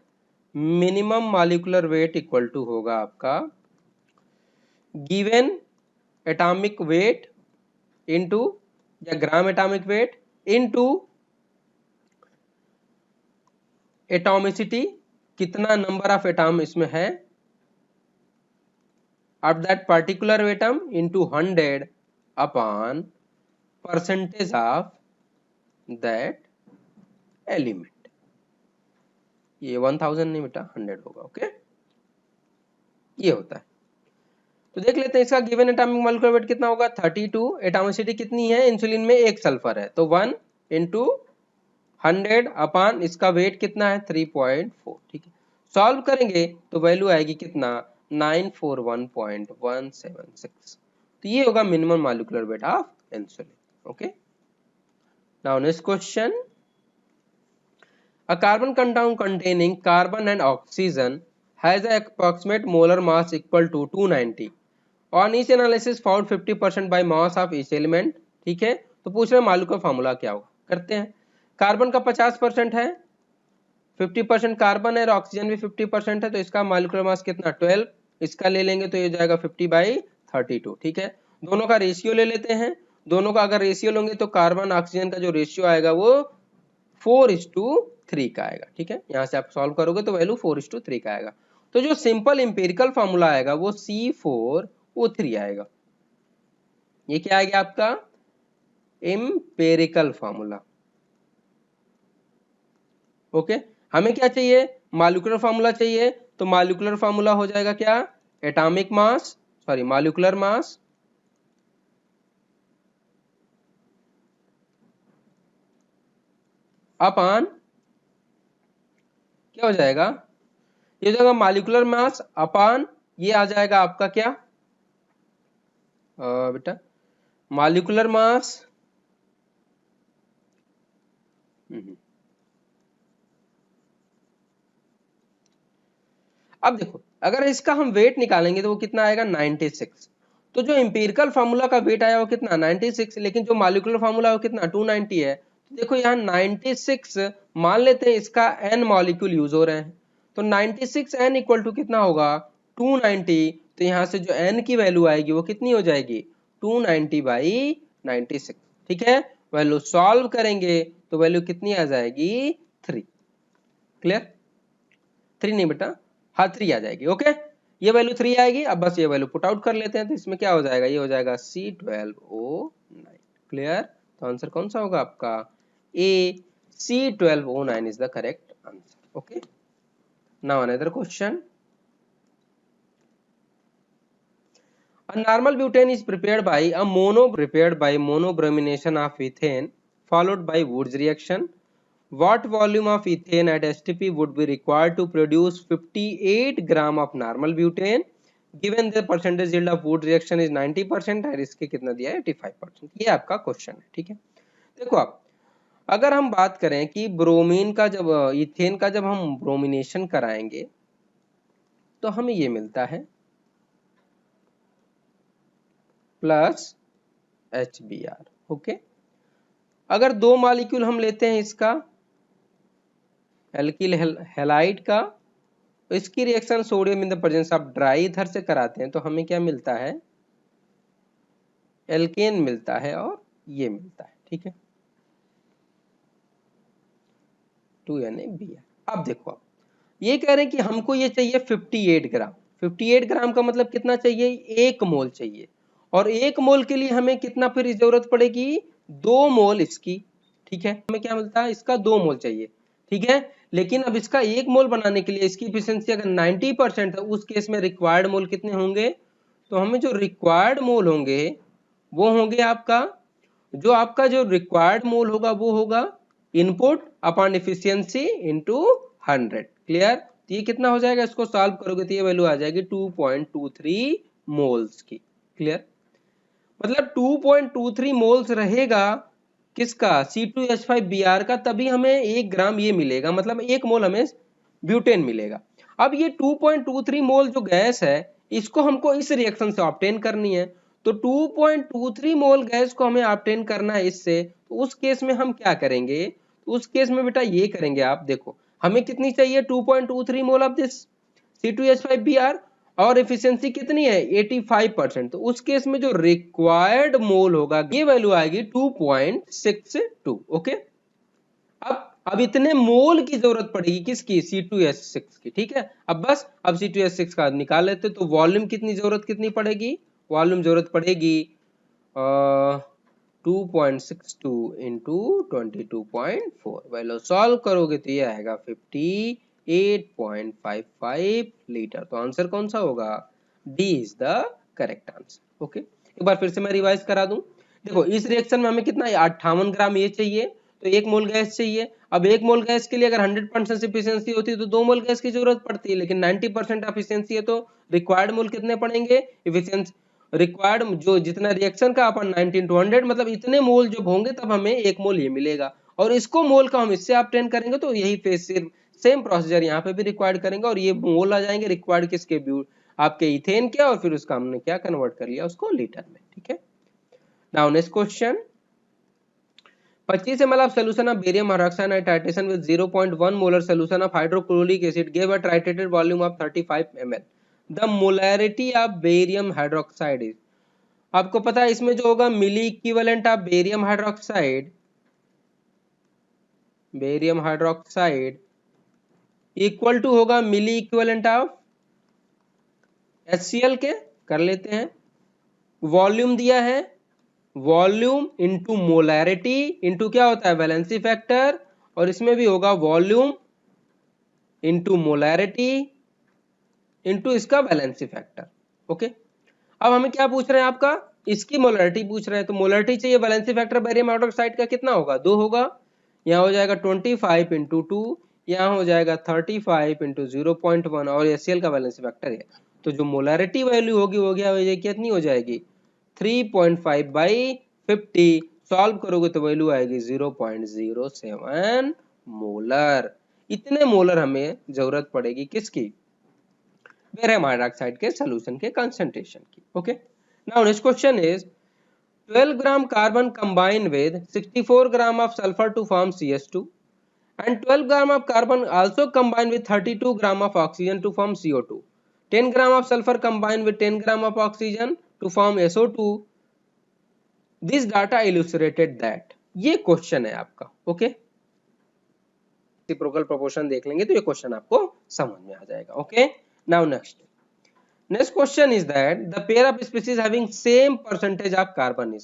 minimum molecular weight equal to होगा आपका गिवन एटॉमिक वेट इनटू या gram atomic weight into atomicity, कितना नंबर ऑफ एटॉम इसमें है of that particular atom into 100 upon percentage of that element. ये 1000 नहीं बेटा 100 होगा। ओके, ये होता है। तो देख लेते हैं इसका गिवन एटॉमिक मॉलिक्यूलर वेट कितना होगा 32, एटॉमिसिटी कितनी है इंसुलिन में एक सल्फर है तो 1 इंटू 100 अपॉन इसका वेट कितना है 3.4। ठीक है, सॉल्व करेंगे तो वैल्यू आएगी कितना 941.176। तो ये होगा minimum molecular weight of insulin. Okay, now next question, a carbon compound containing carbon and oxygen has an approximate molar mass equal to 290 on each analysis found 50% by mass of each element। ठीक है, तो पूछ रहे हैं molecular formula क्या होगा, करते हैं। कार्बन का 50% है, 50% कार्बन है और ऑक्सीजन भी 50% है, तो इसका मॉलिक्यूलर मास कितना 12, इसका ले लेंगे तो ये जाएगा 50/32। ठीक है, दोनों का रेशियो ले लेते हैं, दोनों का अगर रेशियो लेंगे तो कार्बन ऑक्सीजन का जो रेशियो आएगा वो 4:3 का आएगा। ठीक है, यहाँ से आप सॉल्व करोगे तो वैल्यू 4:3 का आएगा। तो जो सिंपल इंपेरिकल फॉर्मूला आएगा वो C4O3 आएगा। ये क्या आएगा आपका इंपेरिकल फॉर्मूला। ओके, हमें क्या चाहिए मॉलिक्यूलर फॉर्मूला चाहिए, तो मॉलिक्यूलर फॉर्मूला हो जाएगा क्या atomic mass, sorry molecular mass upon क्या हो जाएगा, ये हो जाएगा मॉलिक्यूलर मास अपॉन ये आ जाएगा आपका क्या बेटा मॉलिक्यूलर मास अब देखो अगर इसका हम वेट निकालेंगे तो वो कितना आएगा 96। तो जो इंपेरिकल फार्मूला का वेट आया वो कितना 96, लेकिन जो मॉलिक्यूलर फार्मूला है वो कितना 290 है। तो देखो यहाँ 96 मान लेते हैं इसका n मॉलिक्यूल यूज हो रहे हैं, तो 96 n इक्वल टू कितना होगा 290। तो यहाँ से जो n की वैल्यू आएगी वो कितनी हो जाएगी 290/96। ठीक है, वैल्यू सॉल्व करेंगे तो वैल्यू कितनी आ जाएगी 3। क्लियर, 3 नहीं बेटा हाँ 3 आ जाएगी। ओके, ये वैल्यू 3 आएगी। अब बस ये वैल्यू पुट आउट कर लेते हैं, तो इसमें क्या हो जाएगा, ये हो जाएगा C12O9। क्लियर, तो आंसर कौन सा होगा आपका ए, C12O9 is the correct answer. Okay, now another question, a normal butane is prepared by monobromination of ethane followed by Wood's reaction. What volume of ethane at STP would be required to produce 58 gram of normal butane given the percentage yield of Wood reaction is 90% और इसके कितना दिया है 85%। ये आपका question है। ठीक है, देखो आप अगर हम बात करें कि ब्रोमीन का जब इथेन का जब हम ब्रोमिनेशन कराएंगे तो हमें ये मिलता है प्लस HBr। ओके, अगर दो मॉलिक्यूल हम लेते हैं इसका एल्किल हैलाइड का, तो इसकी reaction sodium in the presence of dry ether से कराते हैं तो हमें क्या मिलता है एल्केन मिलता है और ये मिलता है। ठीक है, 2NaBr। अब देखो आप ये कह रहे हैं कि हमको ये चाहिए 58 ग्राम। 58 ग्राम का मतलब कितना चाहिए 1 मोल चाहिए, और 1 मोल के लिए हमें कितना फिर जरूरत पड़ेगी 2 मोल इसकी। ठीक है, हमें क्या मिलता है इसका 2 मोल चाहिए। ठीक है। लेकिन अब इसका 1 मोल बनाने के लिए इसकी एफिशिएंसी अगर 90% है, उस केस में रिक्वायर्ड मोल कितने होंगे? तो हमें जो रिक्वायर्ड मोल होंगे वो होंगे आपका जो रिक्वायर्ड मोल होगा वो होगा input upon efficiency into 100। Clear? तो ये कितना हो जाएगा? इसको सॉल्व करोगे तो ये वैल्यू आ जाएगी 2.23 मोल्स की। क्लियर? मतलब 2.23 मोल्स रहेगा किसका? C2H5Br का, तभी हमें 1 ग्राम ये मिलेगा, मतलब 1 मोल हमें ब्यूटेन मिलेगा। अब ये 2.23 मोल जो गैस है इसको हमको इस रिएक्शन से ऑब्टेन करनी है, तो 2.23 मोल गैस को हमें ऑब्टेन करना है इससे, तो उस केस में हम क्या करेंगे? तो उस केस में बेटा ये करेंगे, आप देखो हमें कितनी चाहिए? 2.23 मोल ऑफ दिस C2H5Br और एफिशिएंसी कितनी है? 85%। तो उस केस में जो रिक्वायर्ड मोल होगा ये वैल्यू आएगी 2.62। ओके, अब इतने मोल की जरूरत पड़ेगी किसकी? C2H6 की। ठीक है, अब बस अब C2H6 का निकाल लेते, तो वॉल्यूम कितनी पड़ेगी? वॉल्यूम जरूरत पड़ेगी 2.62 इंटू 22.4। वैल्यू सॉल्व करोगे तो ये आएगा 58.55 लीटर। तो आंसर कौन सा होगा? D is the correct answer. Okay, एक बार फिर से मैं रिवाइज करा दूं। देखो इस रिएक्शन में हमें कितना? 58 ग्राम ये चाहिए, तो 1 मोल गैस चाहिए। अब 1 मोल गैस के लिए अगर 100% एफिशिएंसी होती है तो 2 मोल गैस की जरूरत पड़ती है, लेकिन 90% एफिशिएंसी है तो रिक्वायर्ड मोल कितने पड़ेंगे? एफिशिएंसी रिक्वायर्ड जो जितना रिएक्शन का अपन 19 to 100, मतलब इतने मोल जब होंगे तब हमें 1 मोल ये मिलेगा, और इसको मोल का हम इससे ऑब्टेन करेंगे, तो यही फेस सेम प्रोसीजर यहाँ पे भी रिक्वायर्ड करेंगे, और ये मोल आ जाएंगे रिक्वायर्ड किसके? आपके इथेन के, और फिर उसका हमने क्या कन्वर्ट कर लिया उसको लीटर में। ठीक है, now next question. 25 ml of solution of barium hydroxide at titration with 0.1 molar solution of hydrochloric acid gave a titrated volume of 35 ml. The molarity of barium hydroxide is, आपको पता है इसमें जो होगा milliequivalent of barium hydroxide equal to होगा milliequivalent of HCl के। कर लेते हैं, वॉल्यूम दिया है, वॉल्यूम इंटू मोलैरिटी इंटू क्या होता है? वैलेंसी फैक्टर, और इसमें भी होगा वॉल्यूम इंटू मोलैरिटी इंटू इसका वैलेंसी फैक्टर। ओके, अब हमें क्या पूछ रहे हैं? आपका इसकी मोलैरिटी पूछ रहे हैं, तो मोलैरिटी चाहिए। वैलेंसी फैक्टर बेरियम हाइड्रोक्साइड का कितना होगा? 2 होगा। यहाँ हो जाएगा 25 इंटू 2, यहाँ हो जाएगा 35 इंटू 0.1, और HCl का वैलेंसी फैक्टर है, तो जो मोलैरिटी वैल्यू होगी वो क्या हो जाएगी? कितनी हो जाएगी? 3.5/50। सॉल्व करोगे तो वैल्यू आएगी 0.07 मोलर। इतने मोलर हमें जरूरत पड़ेगी किसकी? बेरियम हाइड्रोक्साइड के सॉल्यूशन के कंसंट्रेशन की। Okay, now next question is 12 gram carbon combined with 64 gram of sulfur to form CS2, and 12 gram of carbon also combined with 32 gram of oxygen to form CO2. 10 gram of sulfur combined with 10 gram of oxygen to form SO2. This data illustrated that. ये question है आपका। Okay, reciprocal proportion देख लेंगे तो ये question आपको समझ में आ जाएगा। Okay, now next question is that the pair of species having same percentage of carbon is.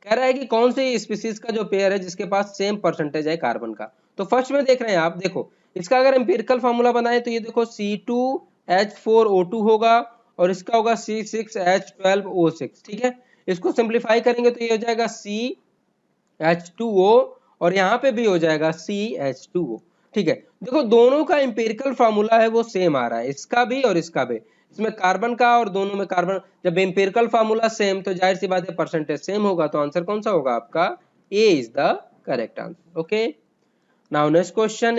कह रहा है कि कौन से स्पीशीज का जो पेयर है जिसके पास सेम परसेंटेज है कार्बन का। तो फर्स्ट में देख रहे हैं आप, देखो इसका अगर एम्पिरिकल फार्मूला बनाए तो ये देखो C2H4O2 होगा, और इसका होगा C6H12O6। ठीक है, इसको सिंप्लीफाई करेंगे तो ये हो जाएगा CH2O, और यहाँ पे भी हो जाएगा CH2O। ठीक है, देखो दोनों का एम्पिरिकल फार्मूला है वो सेम आ रहा है, इसका भी और इसका भी। इसमें कार्बन का और दोनों में कार्बन, जब एम्पिरिकल फार्मूला सेम तो जाहिर सी बात है परसेंटेज सेम होगा, तो आंसर कौन सा होगा आपका? A is the correct answer. Okay, now next question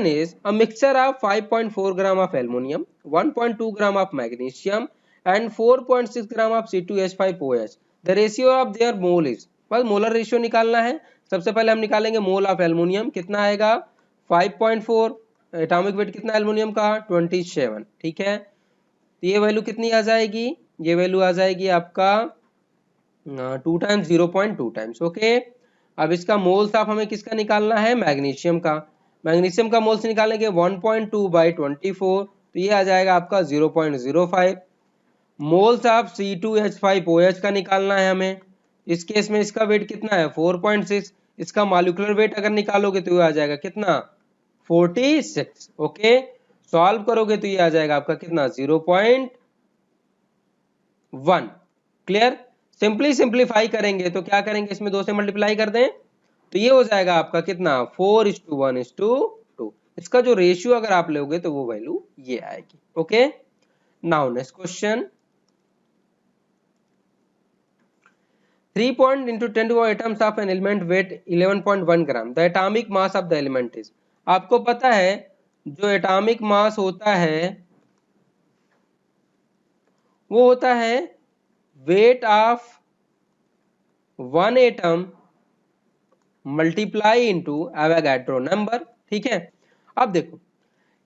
is a mixture of 5.4 gram of aluminium, 1.2 gram of magnesium and 4.6 gram of C2H5OH। The ratio of their mole is, बस molar ratio निकालना है। सबसे पहले हम निकालेंगे mole of aluminium, कितना आएगा? 5.4। Atomic weight कितना एल्युमिनियम का? 27। ठीक है, तो ये वैल्यू कितनी आ जाएगी? ये वैल्यू आ जाएगी आपका 2 टाइम्स 0.2 टाइम्स। ओके, अब इसका मोल्स ऑफ हमें किसका निकालना है? मैग्नीशियम का। मैग्नीशियम का मोल्स निकालेंगे 1.2/24, तो ये आ जाएगा आपका 0.05। मोल्स ऑफ C2H5OH का निकालना है हमें, इस केस में इसका वेट कितना है? 4.6, इसका मॉलिक्यूलर वेट अगर निकालोगे तो ये आ जाएगा कितना 46। ओके, सॉल्व करोगे तो ये आ जाएगा आपका कितना 0.1। क्लियर। सिंपली सिंप्लीफाई करेंगे तो क्या करेंगे, इसमें 2 से मल्टीप्लाई कर दें तो ये हो जाएगा आपका कितना 4:1:2। इसका जो रेशियो अगर आप लोगे तो वो वैल्यू ये आएगी। Okay, now next question. 3 point into 10 to the atoms of an element weight 11.1 gram. The atomic mass of the element is, आपको पता है जो एटॉमिक मास होता है वो होता है weight of one atom multiply into Avogadro number. ठीक है, अब देखो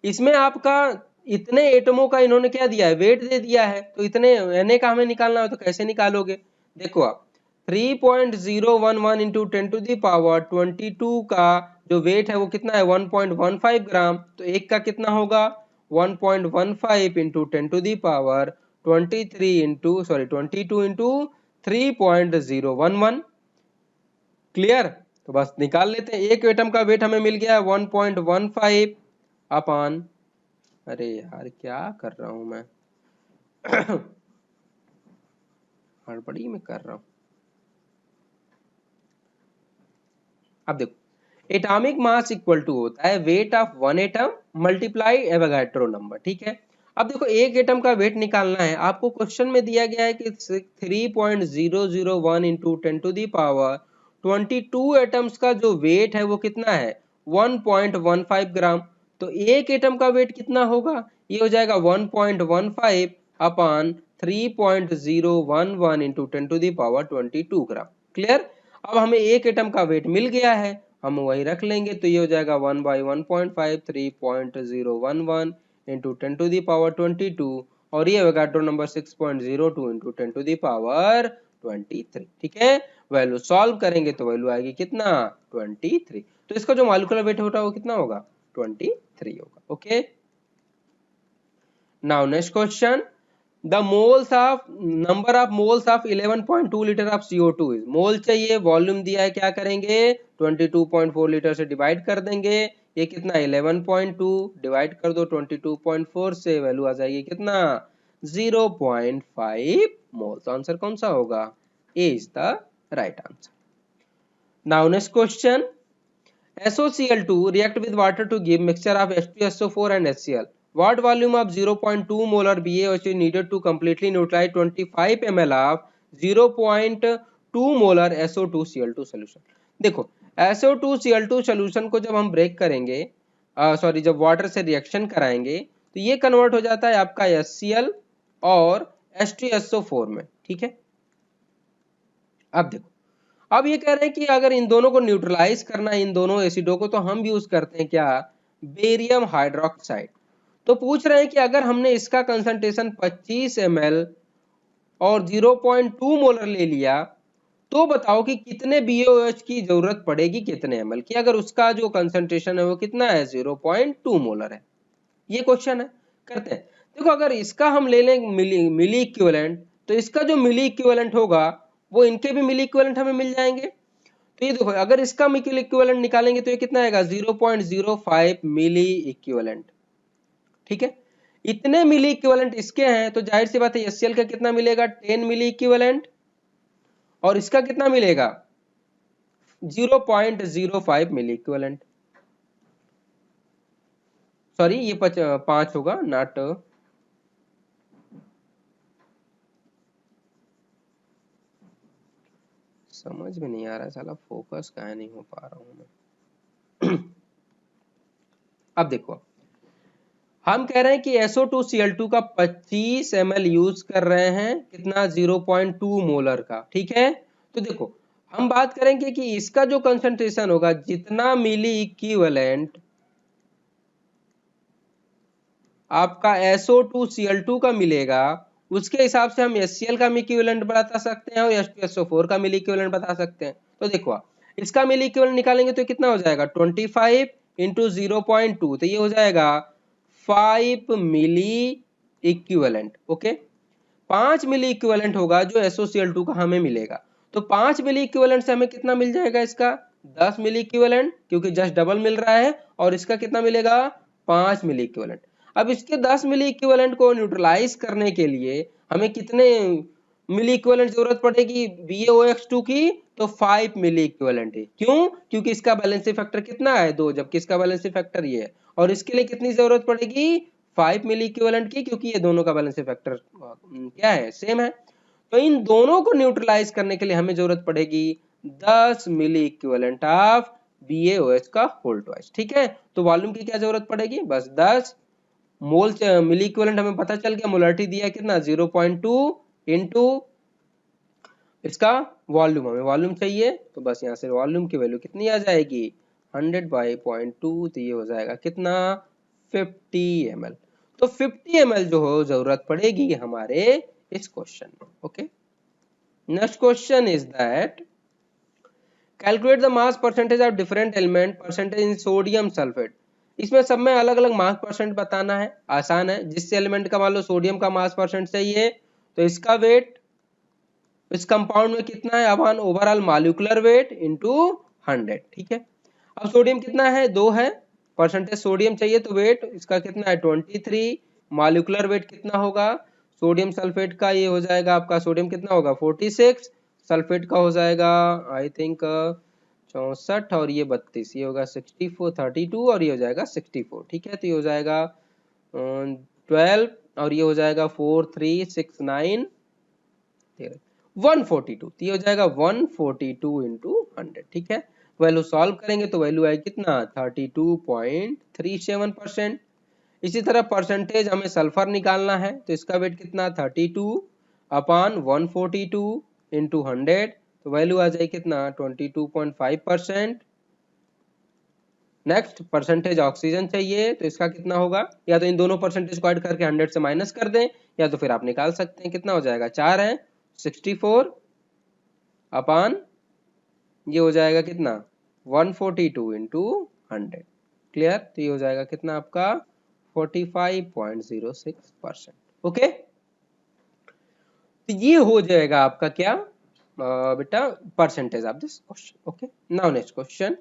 इसमें आपका इतने एटमों का इन्होंने क्या दिया है, वेट दे दिया है, तो इतने Na का हमें निकालना है तो कैसे निकालोगे। देखो आप 3.011 इंटू 10 टू दी पावर 22 का जो वेट है वो कितना है 1.15 ग्राम, तो एक का कितना होगा 1.15 into 10 to the power 22 into 3.011। Clear, तो बस निकाल लेते हैं। एक एटम का वेट हमें मिल गया 1.15 अपॉन, अरे यार क्या कर रहा हूं मैं हड़बड़ी में कर रहा हूं। अब देखो एटॉमिक मास इक्वल टू होता है weight of one atom multiply Avogadro number. ठीक है, अब देखो एक एटम का वेट निकालना है, आपको क्वेश्चन में दिया गया है कि 3.001 into 10 to the power 22 atoms का जो वेट है वो कितना है 1.15 ग्राम, तो एक एटम का वेट कितना होगा, ये हो जाएगा 1.15 upon 3.011 into 10 to the power 22 gram. Clear, अब हमें एक एटम का वेट मिल गया है, हम वही रख लेंगे, तो ये हो जाएगा 1/1.5 3.011 इंटू 10 टू दी पावर 22 और ये Avogadro number 6.02 into 10 to the power 23। ठीक है, वैल्यू सॉल्व करेंगे तो वैल्यू आएगी कितना 23, तो इसका जो मॉलिक्यूलर वेट होता है वो कितना होगा 23 होगा। Okay, now next question. The moles of number of moles of 11.2 litre of CO2 is, मोल चाहिए, वॉल्यूम दिया है, क्या करेंगे 22.4 लीटर से डिवाइड कर देंगे, ये कितना 11.2 डिवाइड कर दो 22.4 से, वैल्यू आ जाएगी कितना 0.5 मोल। तो आंसर कौन सा होगा, A is the right answer. Now next question. SOCl2 react with water to give mixture of H2SO4 and HCl. What volume of 0.2 molar BaOH is needed to completely neutralize 25 ml of 0.2 molar SO2Cl2 solution? देखो SO2Cl2 solution को जब हम break करेंगे, sorry जब water से reaction कराएंगे तो ये कन्वर्ट हो जाता है आपका HCl और H2SO4 में। ठीक है, अब देखो अब ये कह रहे हैं कि अगर इन दोनों को न्यूट्रलाइज करना है, इन दोनों एसिडों को, तो हम यूज करते हैं क्या बेरियम हाइड्रोक्साइड। तो पूछ रहे हैं कि अगर हमने इसका कंसंट्रेशन 25 ml और 0.2 मोलर ले लिया तो बताओ कि कितने BOH की जरूरत पड़ेगी कितने ml की, अगर उसका जो कंसंट्रेशन है वो कितना है 0.2 मोलर है। ये क्वेश्चन है, करते हैं। देखो अगर इसका हम ले लें मिली इक्विवेलेंट, तो इसका जो मिली इक्विवेलेंट होगा वो इनके भी मिली इक्विवेलेंट हमें मिल जाएंगे। तो ये देखो अगर इसका मिली इक्विवेलेंट निकालेंगे तो ये कितना आएगा 0.05 मिली इक्विवेलेंट। ठीक है, इतने मिली इक्विवेलेंट इसके हैं तो जाहिर सी बात है HCl का कितना मिलेगा 10 मिली इक्विवेलेंट और इसका कितना मिलेगा 0.05 मिली इक्विवेलेंट। सॉरी ये 5 होगा, नॉट, समझ में नहीं आ रहा है साला, फोकस काहे नहीं हो पा रहा हूं मैं अब देखो हम कह रहे हैं कि SO2Cl2 का 25 ml यूज कर रहे हैं, कितना 0.2 मोलर का। ठीक है, तो देखो हम बात करेंगे कि इसका जो कंसंट्रेशन होगा, जितना मिली इक्विवेलेंट आपका SO2Cl2 का मिलेगा उसके हिसाब से हम HCl का इक्विवेलेंट बता सकते हैं और H2SO4 का मिली इक्विवेलेंट बता सकते हैं। तो देखो इसका मिली इक्विवेलेंट निकालेंगे तो कितना हो जाएगा 25 इंटू 0.2, तो ये हो जाएगा 5 मिली इक्विवेलेंट। ओके, 5 मिली इक्विवेलेंट होगा जो SOCl2 का हमें मिलेगा, तो 5 मिली इक्विवेलेंट से हमें कितना मिल जाएगा इसका 10 मिली इक्विवेलेंट, क्योंकि जस्ट डबल मिल रहा है, और इसका कितना मिलेगा 5 मिली इक्विवेलेंट। अब इसके 10 मिली इक्विवेलेंट को न्यूट्रलाइज करने के लिए हमें कितने मिली इक्विवेलेंट जरूरत पड़ेगी BaOH2 की, तो 5 मिली इक्विवेलेंट है। क्यों? क्योंकि इसका बैलेंसी फैक्टर कितना है 2, जबकि इसका बैलेंसी फैक्टर ये है, और इसके लिए कितनी जरूरत पड़ेगी 5 मिली इक्विवेलेंट की, क्योंकि ये दोनों का बैलेंसी फैक्टर क्या है सेम है। तो इन दोनों को न्यूट्रलाइज करने के लिए हमें जरूरत पड़ेगी 10 मिली इक्विवेलेंट ऑफ BaOH का होल ट्वाइस। ठीक है, तो वॉल्यूम की क्या जरूरत पड़ेगी, बस 10 मोल मिली इक्विवेलेंट हमें पता चल गया, मोलरिटी दिया कितना 0.2 इनटू इसका वॉल्यूम, हमें वॉल्यूम चाहिए, तो बस यहाँ से वॉल्यूम की वैल्यू कितनी आ जाएगी 100 बाई 0.2, तो ये हो जाएगा कितना 50 ml। तो 50 ml जो हो जरूरत पड़ेगी हमारे इस क्वेश्चन में। Okay, next question is that calculate the mass percentage of different element percentage in sodium sulphate. इसमें सब में अलग अलग मास परसेंट बताना है, आसान है। जिस एलिमेंट का मान लो सोडियम का मास परसेंट चाहिए, तो इसका वेट इस कंपाउंड में कितना है अपन ओवरऑल मॉलिक्यूलर वेट इनटू 100। ठीक है, अब सोडियम कितना है 2 है, परसेंटेज सोडियम चाहिए, तो वेट इसका कितना है 23, मॉलिक्यूलर वेट कितना होगा सोडियम सल्फेट का, ये हो जाएगा आपका सोडियम कितना होगा 46, सल्फेट का हो जाएगा आई थिंक 64, और ये 32, ये होगा 64 32, और ये हो जाएगा 64। ठीक है, तो ये हो जाएगा 12, और ये हो जाएगा 4 3 6 9 142, तो ये हो जाएगा 142 इंटू 100। ठीक है, वैल्यू सॉल्व करेंगे तो वैल्यू आएगी कितना 32.37%। इसी तरह परसेंटेज हमें सल्फर निकालना है, तो इसका वेट कितना 32 अपॉन 142 इंटू 100, तो वैल्यू आ जाएगी कितना 22.5%। नेक्स्ट परसेंटेज ऑक्सीजन चाहिए, तो इसका कितना होगा, या तो इन दोनों परसेंटेज को ऐड करके 100 से माइनस कर दें, या तो फिर आप निकाल सकते हैं, कितना हो जाएगा 4 है 64 अपॉन ये हो जाएगा कितना 142 इंटू 100। क्लियर, तो ये हो जाएगा कितना आपका 45.06%। ओके, तो ये हो जाएगा आपका क्या बेटा percentage of this question. Okay, now next question.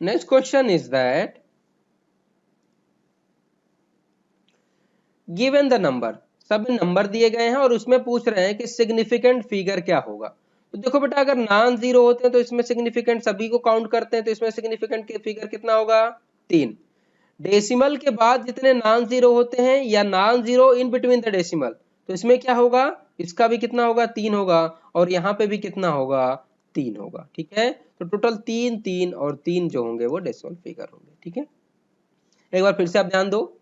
Next question is that given the number, सब नंबर दिए गए हैं और उसमें पूछ रहे हैं कि सिग्निफिकेंट फिगर क्या होगा। तो देखो बेटा, अगर नॉन जीरो होते हैं तो इसमें सिग्निफिकेंट सभी को काउंट करते हैं, तो इसमें सिग्निफिकेंट फिगर कितना होगा 3। डेसिमल के बाद जितने नॉन जीरो होते हैं या non zero in between the decimal, तो इसमें क्या होगा, इसका भी कितना होगा 3 होगा, और यहाँ पे भी कितना होगा 3 होगा। ठीक है, तो टोटल 3 3 और 3 जो होंगे वो डेसिमल फिगर होंगे। ठीक है, एक बार फिर से आप ध्यान दो,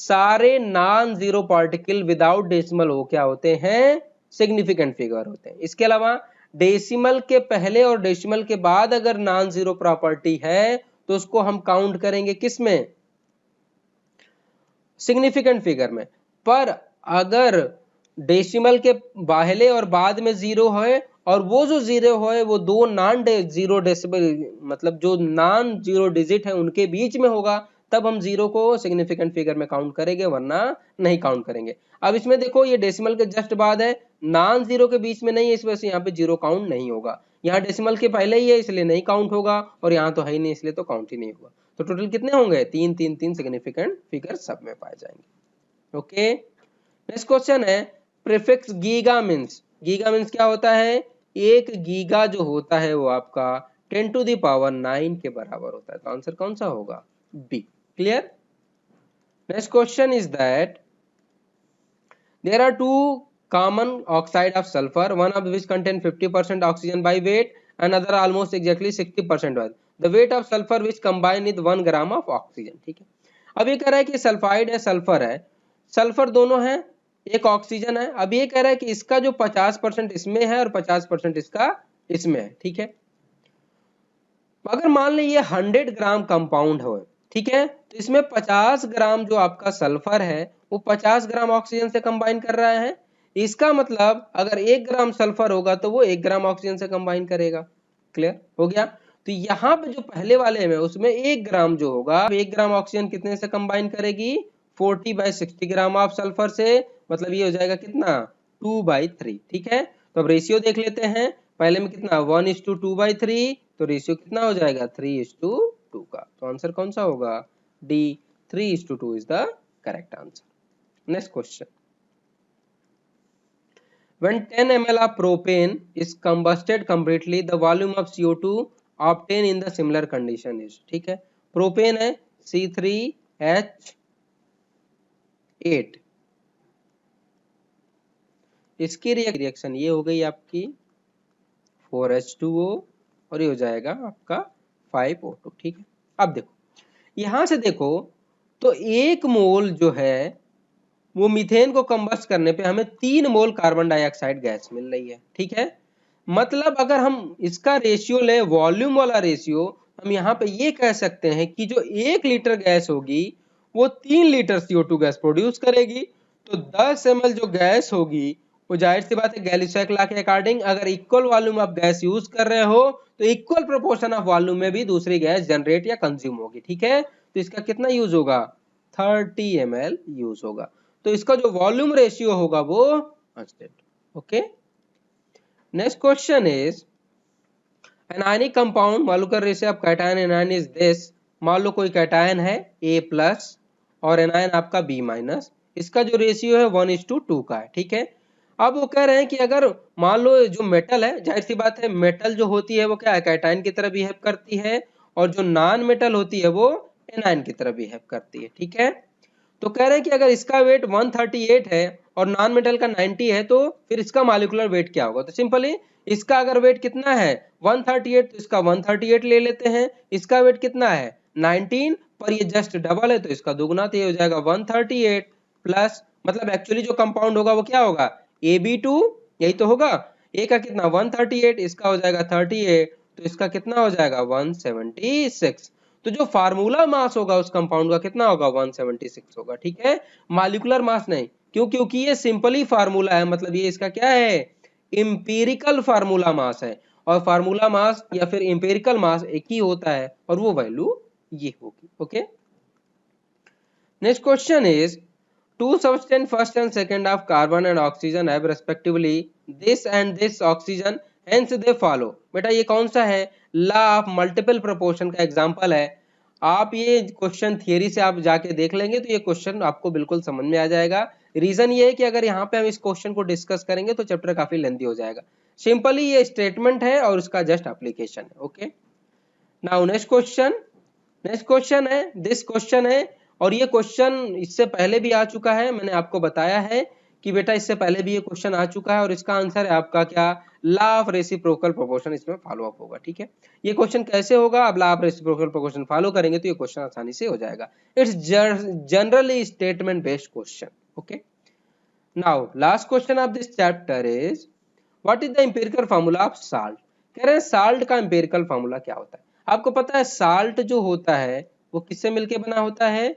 सारे non zero particle without decimal हो क्या होते हैं सिग्निफिकेंट फिगर होते हैं। इसके अलावा डेसिमल के पहले और डेसिमल के बाद अगर नॉन जीरो प्रॉपर्टी है, तो उसको हम काउंट करेंगे किस में सिग्निफिकेंट फिगर में। पर अगर डेसिमल के पहले और बाद में जीरो है, और वो जो जीरो है वो दो नॉन जीरो डेसिमल मतलब जो नॉन जीरो डिजिट है उनके बीच में होगा, तब हम जीरो को सिग्निफिकेंट फिगर में काउंट करेंगे, वरना नहीं काउंट करेंगे। अब इसमें देखो ये डेसिमल के जस्ट बाद है, नॉन जीरो के बीच में नहीं है, इस वजह से यहाँ पे जीरो काउंट नहीं होगा। यहाँ डेसिमल के पहले ही है इसलिए नहीं काउंट होगा, और यहाँ तो है ही नहीं इसलिए तो काउंट ही नहीं होगा। तो टोटल कितने होंगे 3 3 3 सिग्निफिकेंट फिगर सब में पाए जाएंगे। ओके, नेक्स्ट क्वेश्चन है prefix giga means. Giga means क्या होता है, एक गीगा जो होता है वो आपका 10 टू द पावर 9 के बराबर होता है। तो आंसर कौन सा होगा B. Clear, next question is that there are two common oxide of sulfur, one of which contain 50% oxygen by weight, another almost exactly 60% weight. The weight of sulfur which combine with 1 gram of oxygen। ठीक है, अब ये कह रहा है कि sulphide है sulphur है, सल्फर दोनों है, एक ऑक्सीजन है। अब ये कह रहा है कि इसका जो 50% इसमें है और 50% इसका इसमें है। ठीक है, अगर मान लीजिए ये 100 ग्राम कंपाउंड हो, ठीक है, तो इसमें 50 ग्राम जो आपका सल्फर है वो 50 ग्राम ऑक्सीजन से कंबाइन कर रहा है। इसका मतलब अगर 1 ग्राम सल्फर होगा तो वो 1 ग्राम ऑक्सीजन से कंबाइन करेगा। क्लियर हो गया, तो यहाँ पे जो पहले वाले में उसमें 1 ग्राम जो होगा 1 ग्राम ऑक्सीजन कितने से कंबाइन करेगी 40/60 ग्राम ऑफ सल्फर से, मतलब ये हो जाएगा कितना 2/3। ठीक है, तो अब रेशियो देख लेते हैं, पहले में कितना 1:2/3, तो रेशियो कितना हो जाएगा 3:2 का। तो आंसर कौन सा होगा, D, 3:2 is the correct answer. Next question, when 10 ml of propane is combusted completely, the volume of CO2 obtained in the similar condition is, ठीक है, प्रोपेन है C3H8, इसकी रिएक्शन ये हो गई आपकी 4H2O और ये हो जाएगा आपका 5O2, ठीक है। अब देखो यहां से देखो तो 1 मोल जो है वो मीथेन को कंबस्ट करने पे हमें 3 मोल कार्बन डाइऑक्साइड गैस मिल रही है, ठीक है। मतलब अगर हम इसका रेशियो ले, वॉल्यूम वाला रेशियो, हम यहाँ पे ये कह सकते हैं कि जो 1 लीटर गैस होगी वो 3 लीटर CO2 गैस प्रोड्यूस करेगी। तो 10 ml जो गैस होगी वो जाहिर सी बात है गैलिसॉयक लॉ के अकॉर्डिंग अगर equal volume of gas use कर रहे हो तो इक्वल प्रोपोर्शन ऑफ वॉल्यूम में भी दूसरी गैस जनरेट या कंज्यूम होगी, ठीक है। तो इसका कितना यूज होगा, 30 ml यूज होगा। तो इसका जो वॉल्यूम रेशियो होगा वो okay. Next question is anionic compound, molecular ratio of cation anion is this. मान लो कोई कैटायन है A+ और एनायन आपका B-, इसका जो रेशियो है 1:2 का है, ठीक है। अब वो कह रहे हैं कि अगर मान लो जो मेटल है, जाहिर सी बात है मेटल जो होती है वो क्या है, कैटायन की तरह बिहेव करती है, और जो नॉन मेटल होती है वो एनायन की तरह बिहेव करती है, ठीक है। तो कह रहे हैं कि अगर इसका वेट 138 है और नॉन मेटल का 90 है तो फिर इसका मॉलिक्यूलर वेट क्या होगा। तो सिंपली इसका अगर वेट कितना है 138 तो इसका 138 ले लेते हैं, इसका वेट कितना है 19 पर ये जस्ट डबल है तो इसका दुगना, तो ये हो जाएगा 138 प्लस, मतलब एक्चुअली जो कंपाउंड होगा वो क्या होगा AB2, यही तो होगा। ए का कितना 138, इसका हो जाएगा 38, तो इसका कितना हो जाएगा 176। तो जो फार्मूला मास होगा उस कंपाउंड का कितना होगा 176 होगा, ठीक है, मॉलिक्यूलर मास नहीं। क्यों, क्योंकि ये सिंपली फार्मूला है, मतलब ये इसका क्या है इंपेरिकल फार्मूला मास है, और फार्मूला मास या फिर इंपेरिकल मास एक ही होता है और वो वैल्यू ये होगी, okay. Next question is two substance first and second of carbon and oxygen have respectively this and this oxygen, hence they follow। बेटा ये कौन सा है, लॉ ऑफ मल्टीपल प्रोपोर्शन का एग्जांपल है। आप ये क्वेश्चन थियरी से आप जाके देख लेंगे तो ये क्वेश्चन आपको बिल्कुल समझ में आ जाएगा। रीजन ये है कि अगर यहाँ पे हम इस क्वेश्चन को डिस्कस करेंगे तो चैप्टर काफी लेंथी हो जाएगा। सिंपली ये स्टेटमेंट है और उसका जस्ट एप्लीकेशन है, ओके। नाउ नेक्स्ट क्वेश्चन है, दिस क्वेश्चन है, और ये क्वेश्चन इससे पहले भी आ चुका है, मैंने आपको बताया है कि बेटा इससे पहले भी ये क्वेश्चन आ चुका है और इसका आंसर है आपका क्या, लॉ ऑफ रेसिप्रोकल प्रोपोर्शन, इसमें फॉलो अप होगा, ठीक है। ये क्वेश्चन कैसे होगा, अब law of reciprocal proportion follow करेंगे तो ये क्वेश्चन आसानी से हो जाएगा। It's generally statement based question, okay. Now last question of this chapter is what is the empirical formula of salt. कह रहे हैं साल्ट का एम्पिरिकल फार्मूला क्या होता है। आपको पता है साल्ट जो होता है वो किससे मिलके बना होता है,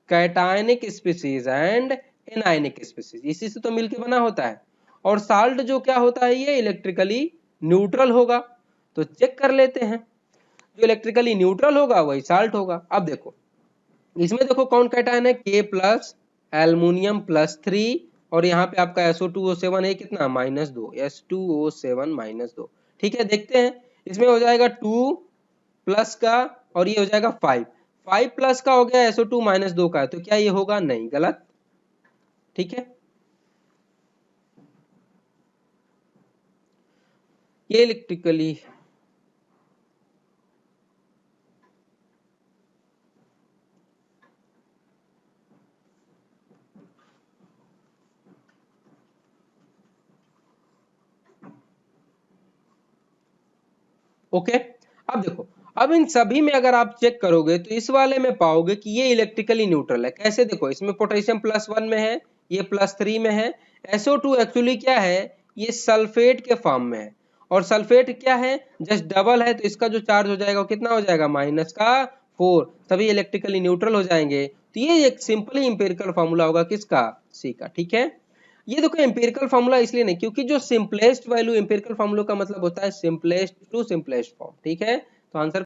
cationic species and anionic species, इसी से तो मिलके बना होता है। और साल्ट जो क्या होता है ये इलेक्ट्रिकली न्यूट्रल होगा। तो चेक कर लेते हैं, जो इलेक्ट्रिकली न्यूट्रल होगा वही साल्ट होगा। अब देखो इसमें देखो कौन कैटायन है, K+ एल्युमिनियम +3 और यहाँ पे आपका SO2O7 है कितना -2, S2O7 -2, ठीक है। देखते हैं इसमें हो जाएगा 2+ का और ये हो जाएगा 5+ का हो गया SO2 -2 का, तो क्या ये होगा, नहीं, गलत, ठीक है। ये इलेक्ट्रिकली ओके। अब देखो अब इन सभी में अगर आप चेक करोगे तो इस वाले में पाओगे कि ये इलेक्ट्रिकली न्यूट्रल है। कैसे, देखो इसमें पोटेशियम +1 में है, ये +3 में है। SO2 एक्चुअली क्या है, ये सल्फेट के फॉर्म में है, और सल्फेट क्या है जस्ट डबल है, तो इसका जो चार्ज हो जाएगा वो कितना हो जाएगा -4, सभी इलेक्ट्रिकली न्यूट्रल हो जाएंगे। तो ये एक सिंपली इंपेरिकल फॉर्मूला होगा किसका, सी का, ठीक है। ये देखो एम्पिरिकल फार्मूला इसलिए नहीं क्योंकि जो सिंपलेस्ट वैल्यू एम्पिरिकल फार्मूला का मतलब होता है सिंपलेस्ट टू सिंपलेस्ट फॉर्म, ठीक है। तो आंसर